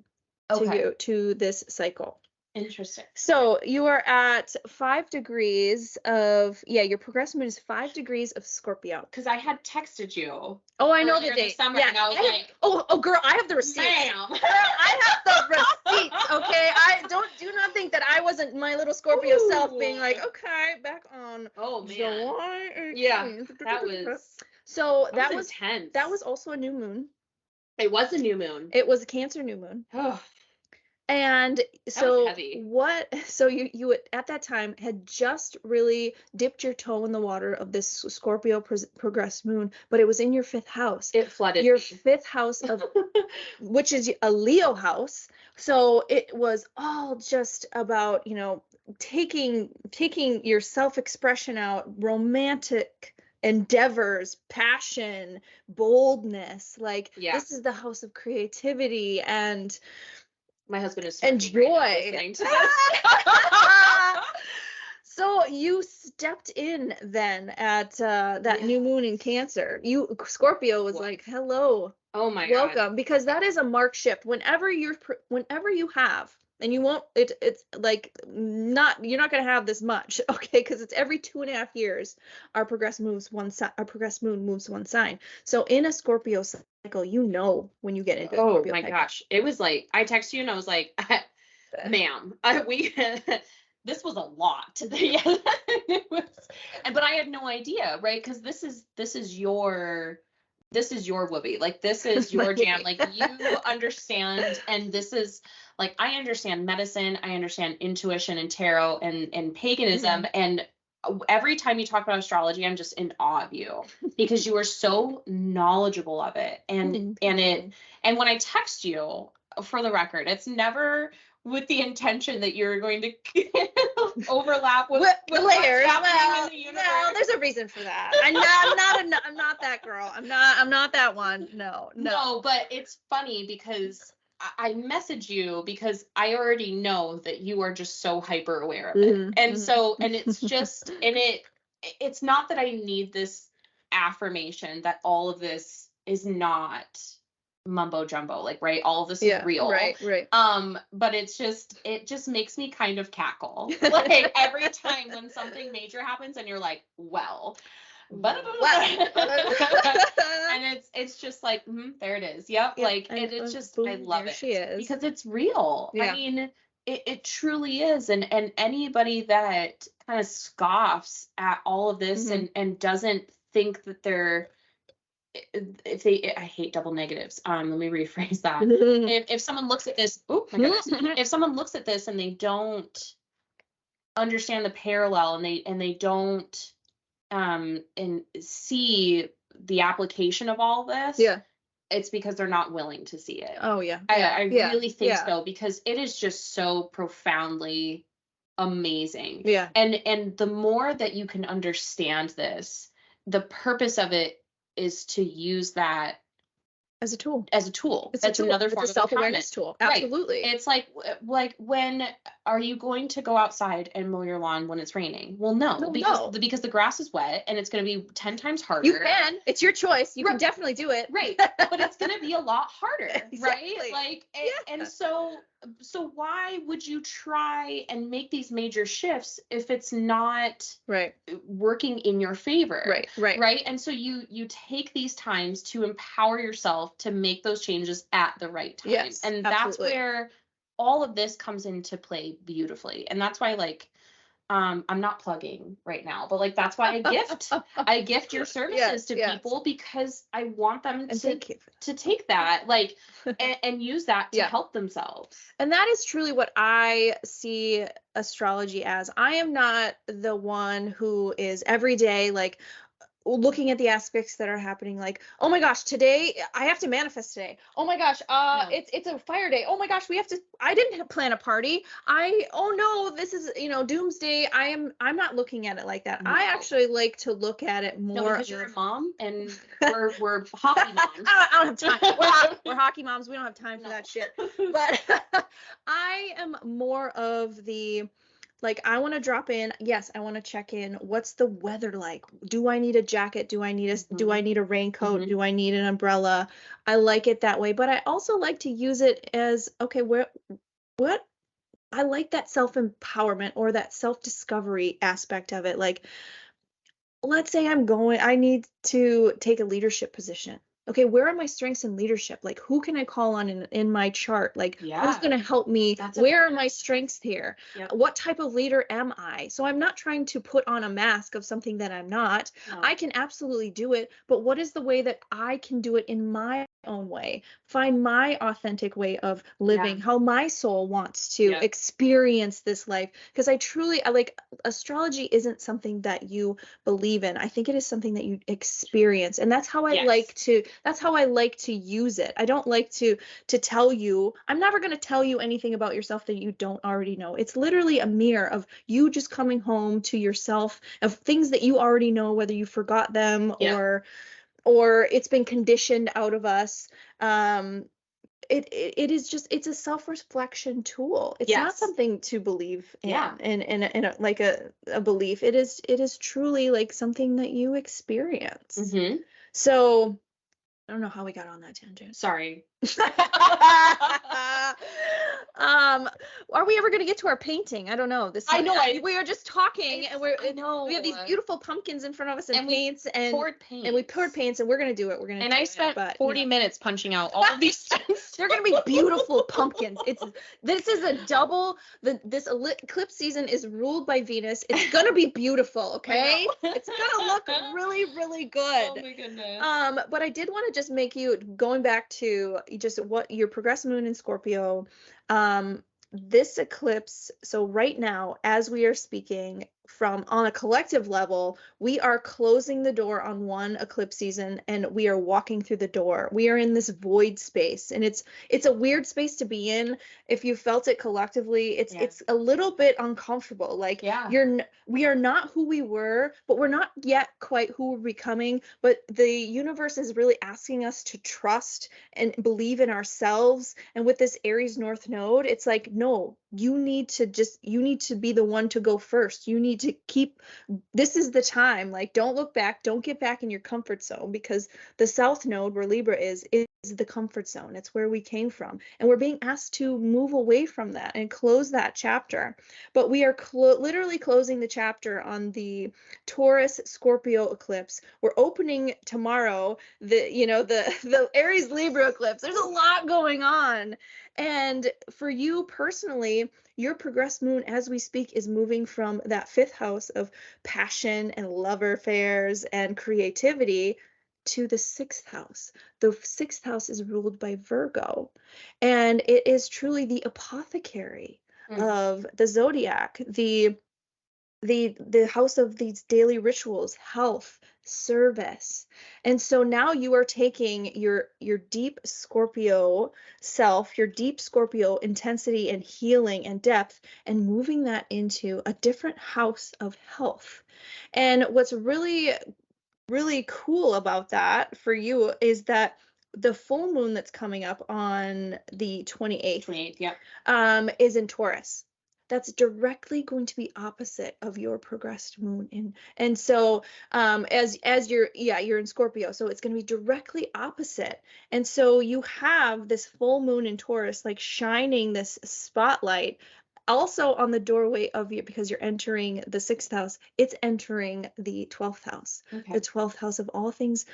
to this cycle. Interesting. So you are at 5 degrees of, your progressed moon is 5 degrees of Scorpio. Because I had texted you. Oh, I know the date. Summer, yeah, and I was like, oh, girl, I have the receipts. Ma'am. Girl, I have the receipts. Okay, I do not think that I wasn't my little Scorpio self being like, okay, back on. Oh man. July 18th. Yeah, that was. So that was intense. That was also a new moon. It was a new moon. It was a Cancer new moon. Oh. And so you at that time had just really dipped your toe in the water of this Scorpio progressed moon, but it was in your 5th house. It flooded your 5th house of which is a Leo house. So it was all just about, taking your self-expression out, romantic endeavors, passion, boldness. Like this is the house of creativity, and My husband is and joy listening to this. So you stepped in then at that new moon in Cancer. Scorpio was like, hello, oh my welcome, God. because that is a mark shift. Whenever you have, and you won't, it's like you're not going to have this much, okay? Because it's every 2.5 years our progress moon moves one sign. So in a Scorpio cycle, when you get into Scorpio my cycle. gosh, it was like I texted you and I was like, ma'am, we this was a lot. Yeah. But I had no idea, right? Because this is your whoopee. Like, this is your jam. Like, you understand, and this is like, I understand medicine, I understand intuition and tarot and paganism, and every time you talk about astrology, I'm just in awe of you because you are so knowledgeable of it. And when I text you, for the record, it's never with the intention that you're going to overlap with layers. Well, there's a reason for that. I'm not that girl. I'm not that one. No. But it's funny because I message you because I already know that you are just so hyper aware of it. And so, and it's just, and it's not that I need this affirmation that all of this is not mumbo jumbo, like, right, all of this is real, right. But it just makes me kind of cackle, like, every time when something major happens and you're like, well, and it's just like, there it is, like, and it's just, boom, I love it, she is, because it's real. I mean, it truly is. And anybody that kind of scoffs at all of this and doesn't think that they're, I hate double negatives. Let me rephrase that. If someone looks at this, oh my goodness, if someone looks at this and they don't understand the parallel, and they don't and see the application of all this, it's because they're not willing to see it. I really think so, because it is just so profoundly amazing. And the more that you can understand this, the purpose of it is to use that as a tool. That's another form of self-awareness tool. Absolutely. Right. It's like when are you going to go outside and mow your lawn when it's raining? Well, no, because the grass is wet and it's going to be 10 times harder. You can. It's your choice. You can definitely do it. Right. But it's going to be a lot harder, exactly. Right? Like, and so why would you try and make these major shifts if it's not working in your favor? Right. And so you take these times to empower yourself to make those changes at the right time. Yes, and absolutely. That's where all of this comes into play beautifully. And that's why, like, I'm not plugging right now, but like, that's why I gift your services to people, because I want them to take that, like, and use that to help themselves. And that is truly what I see astrology as. I am not the one who is every day, like, looking at the aspects that are happening, like, oh my gosh, today I have to manifest today. Oh my gosh, it's a fire day. Oh my gosh, I didn't plan a party. Oh no, this is, doomsday. I'm not looking at it like that. No. I actually like to look at it more. No, because you're a mom and we're hockey moms. I don't have time. We're hockey moms. We don't have time for that shit. But I am more of the, like, I want to drop in. Yes, I want to check in. What's the weather like? Do I need a jacket? Do I need a raincoat? Do I need an umbrella? I like it that way. But I also like to use it as, okay, what I like that self-empowerment or that self-discovery aspect of it. Like, let's say I need to take a leadership position. Okay, where are my strengths in leadership? Like, who can I call on in my chart? Like, who's going to help me? Where are my strengths here? What type of leader am I? So I'm not trying to put on a mask of something that I'm not. No. I can absolutely do it, but what is the way that I can do it in my own way? Find my authentic way of living, how my soul wants to experience this life. Because I like, astrology isn't something that you believe in. I think it is something that you experience. And that's how I like to use it. I don't like to tell you. I'm never going to tell you anything about yourself that you don't already know. It's literally a mirror of you just coming home to yourself, of things that you already know, whether you forgot them or it's been conditioned out of us. it is just, it's a self-reflection tool. It's not something to believe in, in a, like a belief. It is truly like something that you experience. So I don't know how we got on that tangent. Sorry. Are we ever going to get to our painting? I don't know. I know. We are just talking, and we have these beautiful pumpkins in front of us, and paints, and we poured paints, and we're going to do it. I spent 40 minutes punching out all of these things. They're going to be beautiful pumpkins. This is a double. This eclipse season is ruled by Venus. It's going to be beautiful. Okay, it's going to look really, really good. Oh my goodness. But I did want to just make you, going back to just what your progressed moon in Scorpio, this eclipse, so right now, as we are speaking, from on a collective level, we are closing the door on one eclipse season, and we are walking through the door. We are in this void space, and it's a weird space to be in. If you felt it collectively, it's a little bit uncomfortable. Like we are not who we were, but we're not yet quite who we're becoming. But the universe is really asking us to trust and believe in ourselves. And with this Aries North Node, it's like, no, you need to be the one to go first. You need to this is the time. Like, don't look back, don't get back in your comfort zone, because the South Node, where Libra is the comfort zone. It's where we came from, and we're being asked to move away from that and close that chapter. But we are literally closing the chapter on the Taurus Scorpio eclipse. We're opening tomorrow the Aries Libra eclipse. There's a lot going on. And for you personally, your progressed moon, as we speak, is moving from that 5th house of passion and lover affairs and creativity to the 6th house. The 6th house is ruled by Virgo, and it is truly the apothecary of the zodiac, the house of these daily rituals, health, service. And so now you are taking your deep Scorpio self, your deep Scorpio intensity and healing and depth, and moving that into a different house of health. And what's really, really cool about that for you is that the full moon that's coming up on the 28th, is in Taurus. That's directly going to be opposite of your progressed moon and so as you're in Scorpio, so it's going to be directly opposite. And so you have this full moon in Taurus, like shining this spotlight also on the doorway of you, because you're entering the 6th house. It's entering the 12th house, the 12th house of all things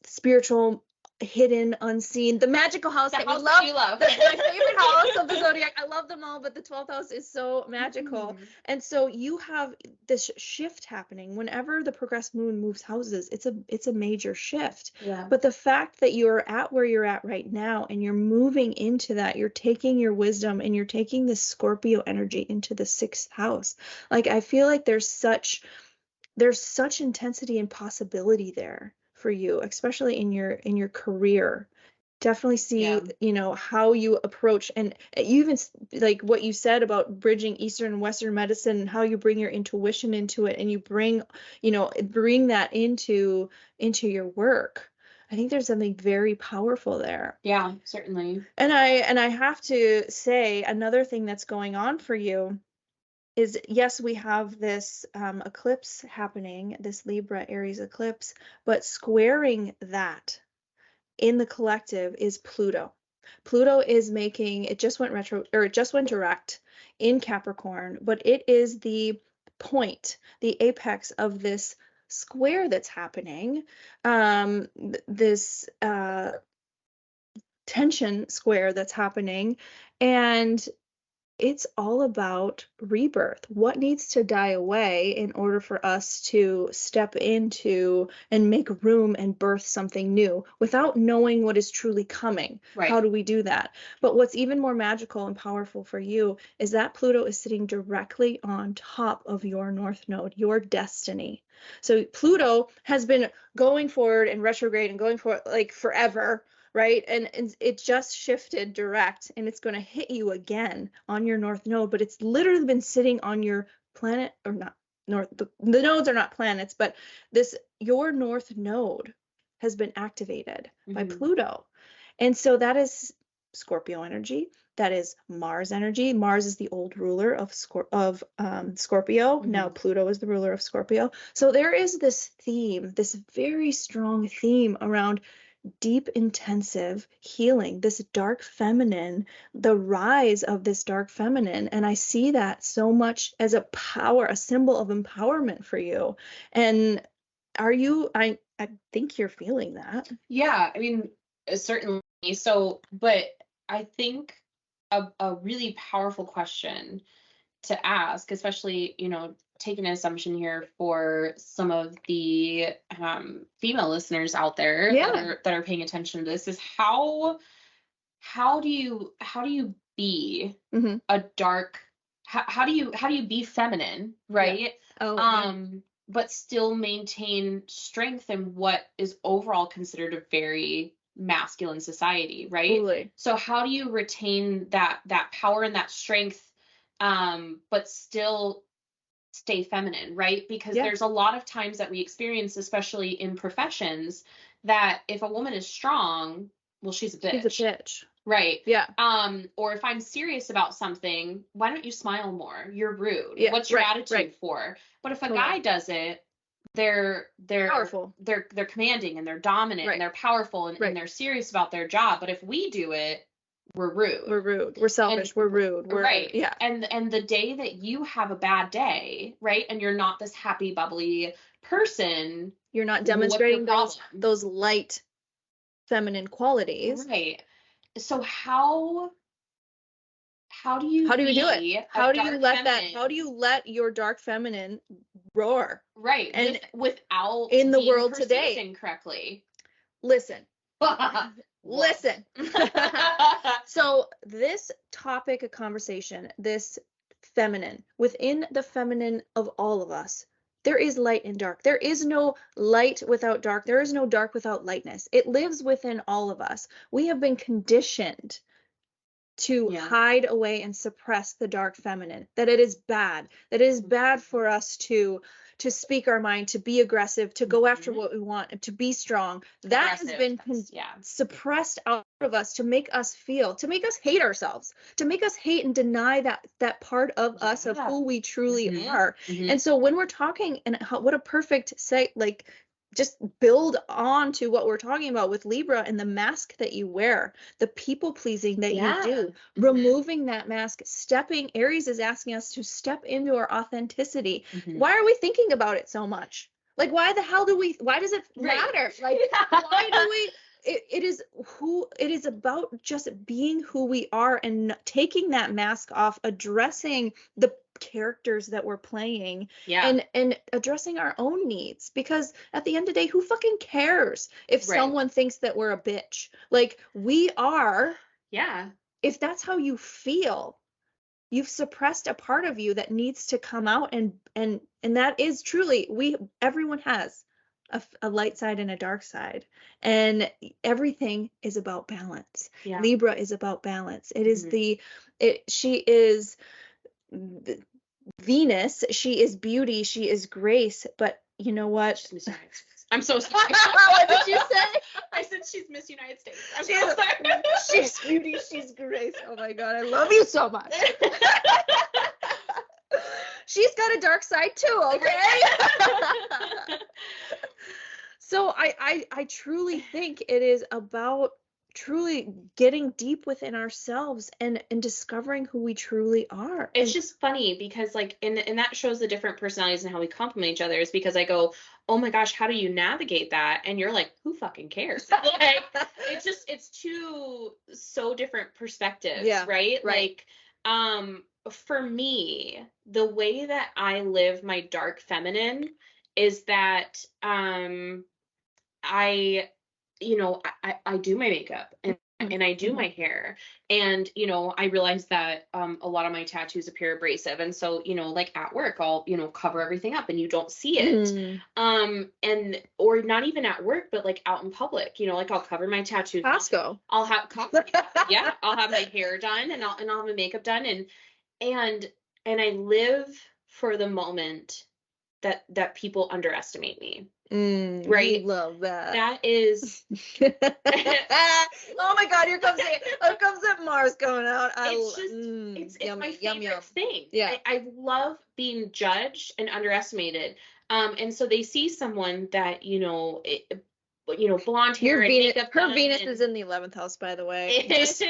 spiritual, hidden, unseen, the magical house that we love. You love. My favorite house of the zodiac. I love them all, but the 12th house is so magical. And so you have this shift happening whenever the progressed moon moves houses. It's a major shift. But the fact that you're at where you're at right now, and you're moving into that, you're taking your wisdom and you're taking this Scorpio energy into the 6th house. Like, I feel like there's such intensity and possibility there for you, especially in your career. Definitely see, how you approach, and you even like what you said about bridging Eastern and Western medicine, and how you bring your intuition into it, and you bring that into your work. I think there's something very powerful there. Yeah, certainly. And I have to say, another thing that's going on for you is, yes, we have this eclipse happening, this Libra Aries eclipse, but squaring that in the collective is Pluto. Pluto is it just went retro, or it just went direct in Capricorn, but it is the point, the apex of this square that's happening, this tension square that's happening, and it's all about rebirth. What needs to die away in order for us to step into and make room and birth something new without knowing what is truly coming? How do we do that? But what's even more magical and powerful for you is that Pluto is sitting directly on top of your North Node, your destiny. So Pluto has been going forward and retrograde and going forward like forever, right? And it just shifted direct, and it's going to hit you again on your North Node, but it's literally been sitting on your planet, or not North, the nodes are not planets, but your North Node has been activated by Pluto. And so that is Scorpio energy. That is Mars energy. Mars is the old ruler of Scorpio. Now Pluto is the ruler of Scorpio. So there is this theme, this very strong theme around deep, intensive healing, this dark feminine, the rise of this dark feminine. And I see that so much as a power, a symbol of empowerment for you. And I think you're feeling that. Yeah, I mean, certainly. So, but I think a really powerful question to ask, especially, taking an assumption here for some of the female listeners out there that are paying attention to this, is how do you be a dark, how do you be feminine, right? But still maintain strength in what is overall considered a very masculine society, right? Totally. So how do you retain that power and that strength, but still stay feminine, right? Because there's a lot of times that we experience, especially in professions, that if a woman is strong, well, she's a bitch. She's a bitch. Right. Yeah. Or if I'm serious about something, why don't you smile more? You're rude. Yeah, What's your attitude for? But if a guy does it, they're powerful. They're commanding and they're dominant and they're powerful and they're serious about their job. But if we do it, we're rude. We're rude. We're selfish. We're rude. Right. Yeah. And the day that you have a bad day, right, and you're not this happy, bubbly person, you're not demonstrating those light feminine qualities. Right. So how do you do it? How do you let feminine? How do you let your dark feminine roar? Right. And without in the world today incorrectly. Listen. Listen. So this topic of conversation, this feminine, within the feminine of all of us, there is light and dark. There is no light without dark. There is no dark without lightness. It lives within all of us. We have been conditioned to hide away and suppress the dark feminine, that it is bad, that it is bad for us to speak our mind, to be aggressive, to go after what we want, to be strong. That has been suppressed out of us to make us feel, to make us hate ourselves, to make us hate and deny that part of us, of who we truly are. And so when we're talking, and what a perfect just build on to what we're talking about with Libra and the mask that you wear, the people pleasing that you do, removing that mask, Aries is asking us to step into our authenticity. Why are we thinking about it so much? Like, why the hell why does it matter? Like, why do we, it is about just being who we are and taking that mask off, addressing the characters that we're playing, and addressing our own needs, because at the end of the day, who fucking cares if someone thinks that we're a bitch? Like, we are. If that's how you feel, you've suppressed a part of you that needs to come out, and that is truly, everyone has a light side and a dark side, and everything is about balance. Libra is about balance. It is she is Venus, she is beauty, she is grace, but you know what? I'm so sorry. What did you say? I said she's Miss United States. I'm so sorry. She's beauty, she's grace. Oh my God, I love you so much. She's got a dark side too, okay? So I truly think it is about truly getting deep within ourselves and discovering who we truly are. It's just funny because and that shows the different personalities and how we complement each other, is because I go, oh my gosh, how do you navigate that? And you're like, who fucking cares? Like, it's two so different perspectives, right? Like, for me, the way that I live my dark feminine is that I do my makeup and I do my hair, and I realize that a lot of my tattoos appear abrasive, and so like at work I'll cover everything up and you don't see it, and or not even at work but like out in public, like I'll cover my tattoos. Costco. I'll have I'll have my hair done and I'll have my makeup done, and I live for the moment that people underestimate me. right? You love that. That is. Oh my God! Here comes that Mars going out. It's my favorite thing. Yeah. I love being judged and underestimated. And so they see someone that, blonde hair and makeup. Her Venus is in the 11th house, by the way. Just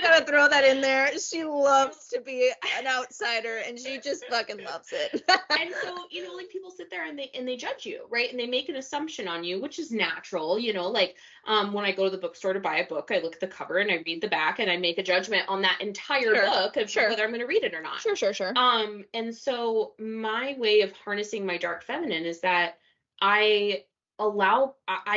gotta throw that in there. She loves to be an outsider, and she just fucking loves it. And so, like people sit there and they judge you, right? And they make an assumption on you, which is natural. When I go to the bookstore to buy a book, I look at the cover and I read the back and I make a judgment on that entire book of whether I'm going to read it or not. Sure. And so my way of harnessing my dark feminine is that I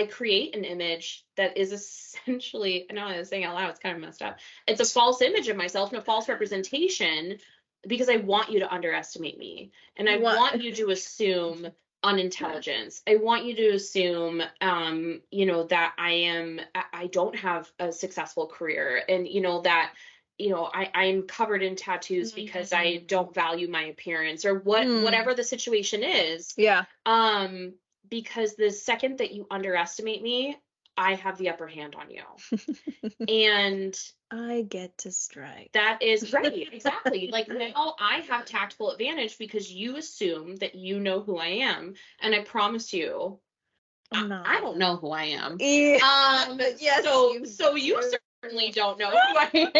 create an image that is essentially, I know I was saying out loud, it's kind of messed up. It's a false image of myself and a false representation because I want you to underestimate me. And I want you to assume unintelligence. I want you to assume, that I don't have a successful career, and, that, I'm covered in tattoos because I don't value my appearance, or whatever the situation is. Yeah. Because the second that you underestimate me, I have the upper hand on you. And I get to strike. That is right. Exactly. Like now I have tactful advantage because you assume that you know who I am. And I promise you, I don't know who I am. Yeah. Yes. So you certainly don't know who I am.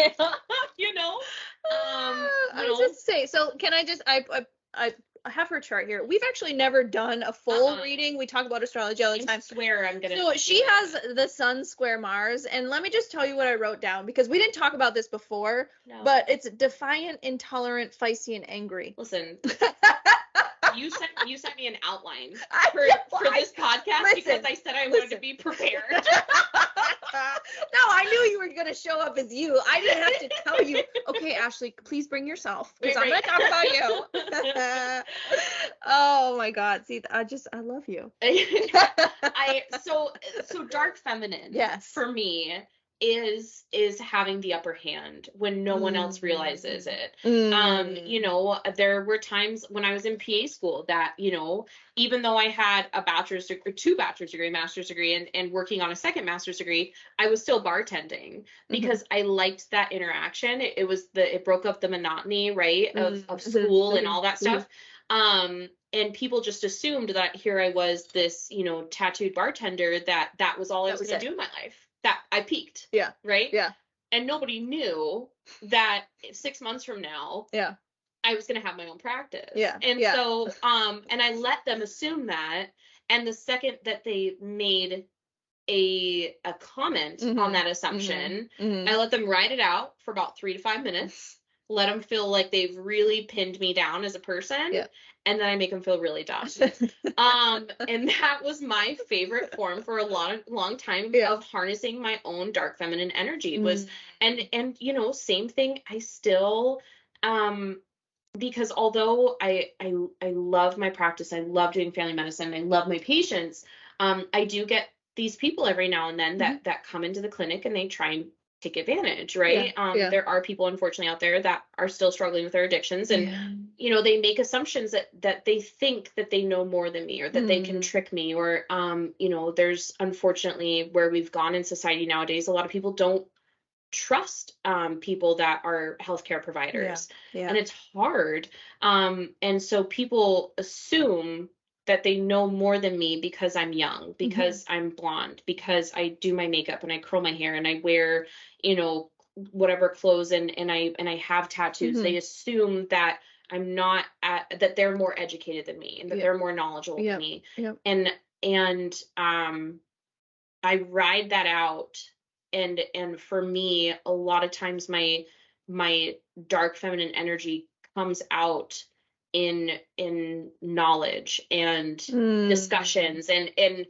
I was just saying, so can I just, I have her chart here. We've actually never done a full reading. We talk about astrology all the time. I swear I'm gonna. So she has the Sun square Mars, and let me just tell you what I wrote down, because we didn't talk about this before. No. But it's defiant, intolerant, feisty, and angry. Listen. You sent me an outline for this podcast because I said I wanted to be prepared. No, I knew you were going to show up as you. I didn't have to tell you, okay, Ashley, please bring yourself, because I'm going to talk about you. Oh my God. See, I love you. So dark feminine, yes, for me is having the upper hand when no one else realizes it. There were times when I was in PA school that, even though I had a bachelor's degree, 2 bachelor's degree, master's degree, and working on a second master's degree, I was still bartending because I liked that interaction. It broke up the monotony, right, of school and all that stuff. And people just assumed that here I was, this, tattooed bartender, that was all I was going to do in my life. That I peaked. Yeah. Right? Yeah. And nobody knew that 6 months from now, yeah, I was going to have my own practice. Yeah. And so, and I let them assume that. And the second that they made a comment on that assumption, I let them ride it out for about 3 to 5 minutes, let them feel like they've really pinned me down as a person. Yeah. And then I make them feel really dumb. And that was my favorite form for a long time of harnessing my own dark feminine energy was, and same thing. I still, because although I love my practice, I love doing family medicine, I love my patients, I do get these people every now and then that come into the clinic and they try and take advantage, right? There are people, unfortunately, out there that are still struggling with their addictions, and they make assumptions that they think that they know more than me, or that they can trick me, or there's, unfortunately, where we've gone in society nowadays, a lot of people don't trust people that are healthcare providers, and it's hard, and so people assume that they know more than me because I'm young, because I'm blonde, because I do my makeup and I curl my hair and I wear, whatever clothes and I have tattoos. They assume that I'm not that they're more educated than me and that they're more knowledgeable than me. And I ride that out. And for me, a lot of times my dark feminine energy comes out in knowledge and discussions and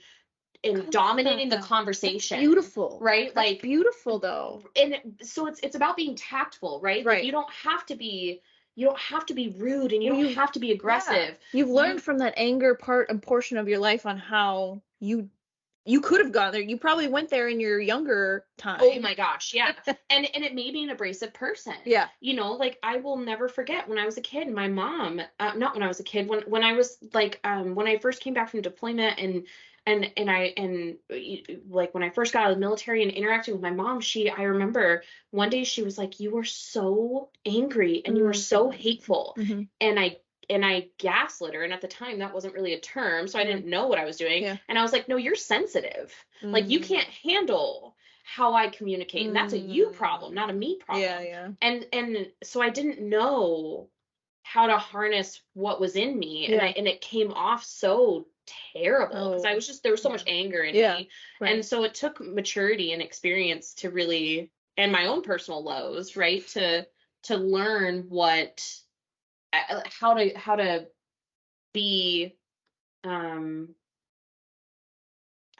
dominating the conversation. Beautiful, right? That's beautiful though. And so it's about being tactful, right? Like you don't have to be rude, and you don't have to be aggressive. Yeah. You've learned from that anger part and portion of your life on how you could have gone there. You probably went there in your younger time. Oh my gosh, yeah. and it made me an abrasive person. Yeah. Like I will never forget when I was a kid, my mom, not when I was a kid, when I was like, when I first came back from deployment, and and like when I first got out of the military and interacting with my mom, I remember one day she was like, you were so angry and you were so hateful. Mm-hmm. And I gaslit her. And at the time that wasn't really a term. So I didn't know what I was doing. Yeah. And I was like, no, you're sensitive. Like you can't handle how I communicate. And that's a you problem, not a me problem. Yeah. And so I didn't know how to harness what was in me. Yeah. And it came off so terrible because I was just, there was so much anger in me. Right. And so it took maturity and experience to really, and my own personal lows, right, to learn how to be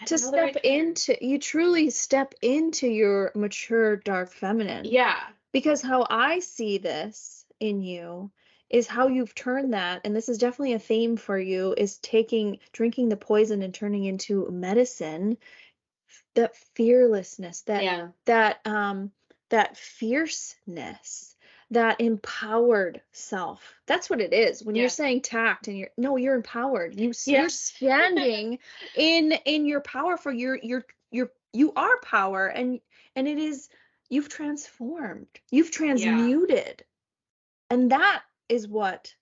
to step into, you truly step into your mature dark feminine. Yeah. Because how I see this in you is how you've turned that, and this is definitely a theme for you, is drinking the poison and turning into medicine. That fearlessness, that fierceness, that empowered self. That's what it is. When you're saying tact and you're empowered. You're standing in your power for you are power, and it is, you've transformed. You've transmuted. And that is what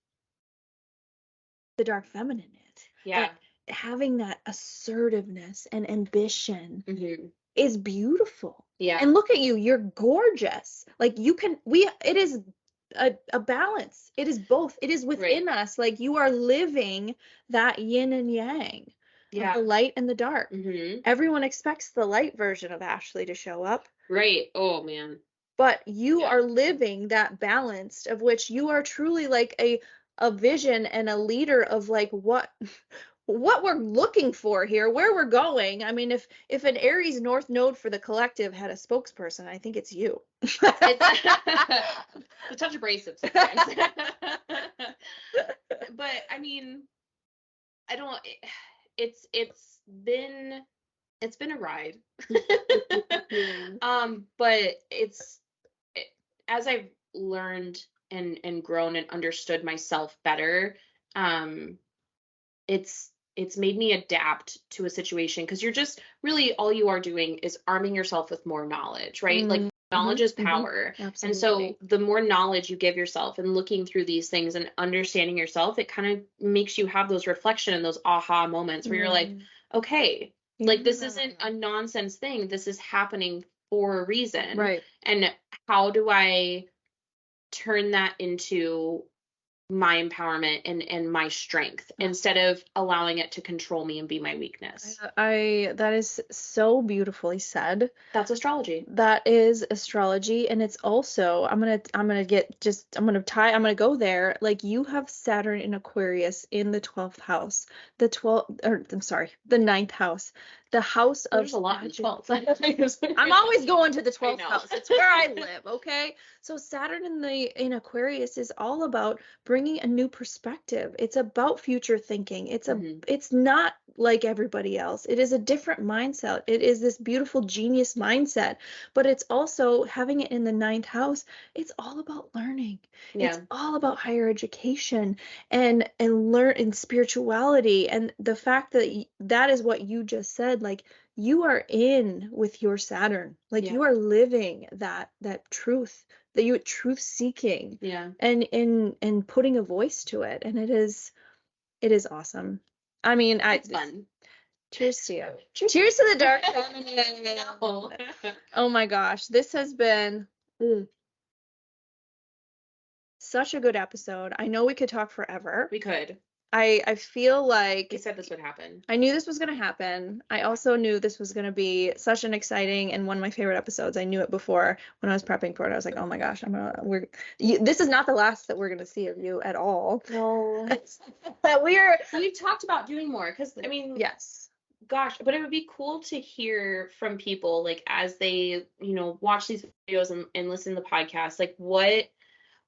the dark feminine is. Yeah. Having that assertiveness and ambition is beautiful. Yeah. And look at you, you're gorgeous. Like it is a balance. It is both. It is within us. Like you are living that yin and yang. Of the light and the dark. Everyone expects the light version of Ashley to show up. Right. Oh man. But you are living that balance, of which you are truly like a vision and a leader of like what we're looking for here, where we're going. I mean, if an Aries North Node for the collective had a spokesperson, I think it's you. It's a touch abrasive sometimes. But I mean, I don't. It's been a ride. But as I've learned and grown and understood myself better, it's made me adapt to a situation, because you're just really, all you are doing is arming yourself with more knowledge, right? Like knowledge is power. Absolutely. And so the more knowledge you give yourself and looking through these things and understanding yourself, it kind of makes you have those reflection and those aha moments where you're like, okay, like this isn't a nonsense thing. This is happening for a reason. Right. And how do I turn that into my empowerment and my strength, instead of allowing it to control me and be my weakness? That is so beautifully said. That's astrology. That is astrology. And it's also, I'm gonna go there. Like, you have Saturn in Aquarius in the 12th house, the 9th house, the house of, there's a lot in 12th. I'm always going to the 12th house. It's where I live. Okay. So Saturn in Aquarius is all about bringing a new perspective. It's about future thinking. It's not like everybody else. It is a different mindset. It is this beautiful genius mindset, but it's also having it in the 9th house. It's all about learning. Yeah. It's all about higher education and learn in spirituality. And the fact that that is what you just said, like, you are in with your Saturn, like you are living that truth, that you truth seeking, and putting a voice to it. And it is awesome. I mean, it's fun. Cheers to you. Cheers to the dark feminine. Oh my gosh, this has been such a good episode. I know we could talk forever. We could. I feel like you said this would happen. I knew this was going to happen. I also knew this was going to be such an exciting and one of my favorite episodes. I knew it before when I was prepping for it. I was like, oh my gosh, this is not the last that we're going to see of you at all. No. We've talked about doing more, because I mean, yes. Gosh, but it would be cool to hear from people, like, as they, watch these videos and listen to the podcast, like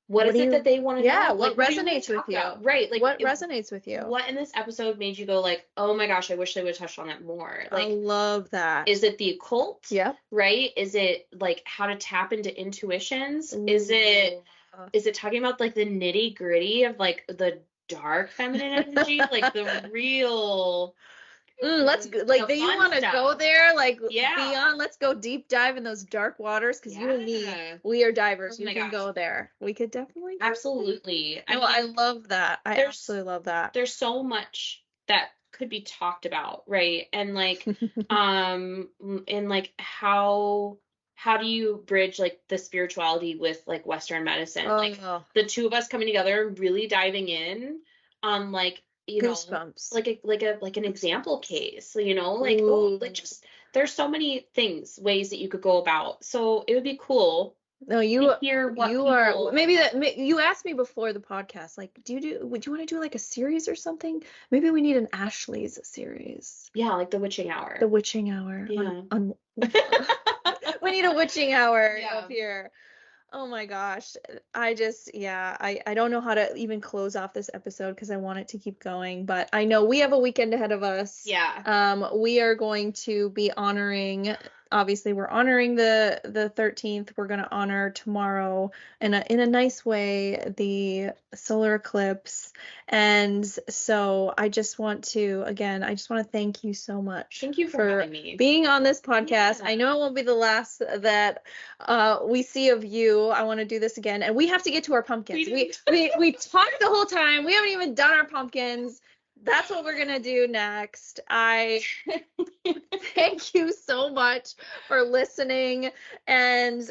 what is it that they want to know? What resonates with you? Right. Like, what resonates with you? What in this episode made you go like, oh my gosh, I wish they would have touched on that more? Like, I love that. Is it the occult? Yeah. Right? Is it like how to tap into intuitions? Ooh. Is it talking about like the nitty gritty of like the dark feminine energy? Like the real Let's go. Like, do you want to go there? Like, yeah. let's go deep dive in those dark waters, because you and me, we are divers. We can go there. We could definitely. Absolutely. I love that. I absolutely love that. There's so much that could be talked about, right? And like, and like how do you bridge like the spirituality with like Western medicine? Like the two of us coming together and really diving in on like, Goosebumps. like an example case, like just there's so many ways that you could go about. So it would be cool. No, you are maybe that you asked me before the podcast, like, would you want to do like a series or something? Maybe we need an Ashley's series. Yeah, like the witching hour. The witching hour. Yeah. We need a witching hour up here. Oh my gosh. I don't know how to even close off this episode because I want it to keep going, but I know we have a weekend ahead of us. Yeah. We are going to be honoring, obviously we're honoring the 13th. We're going to honor tomorrow in a nice way the solar eclipse. And so I just want to thank you so much. Thank you for having me. Being on this podcast. Yeah. I know it won't be the last that we see of you. I want to do this again, and we have to get to our pumpkins. We talked the whole time. We haven't even done our pumpkins. That's what we're gonna do next. I thank you so much for listening, and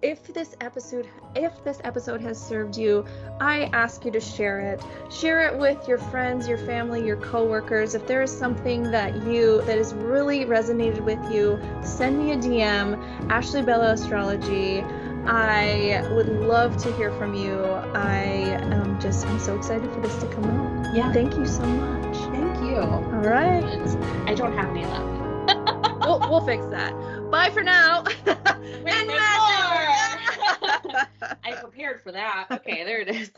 if this episode has served you, I ask you to share it with your friends, your family, your coworkers. If there is something that has really resonated with you, send me a DM, Ashley Bella Astrology. I would love to hear from you. I'm so excited for this to come out. Yeah. Thank you so much. Thank you. All right. I don't have any left. We'll fix that. Bye for now. Wait, there's more. I prepared for that. Okay, there it is.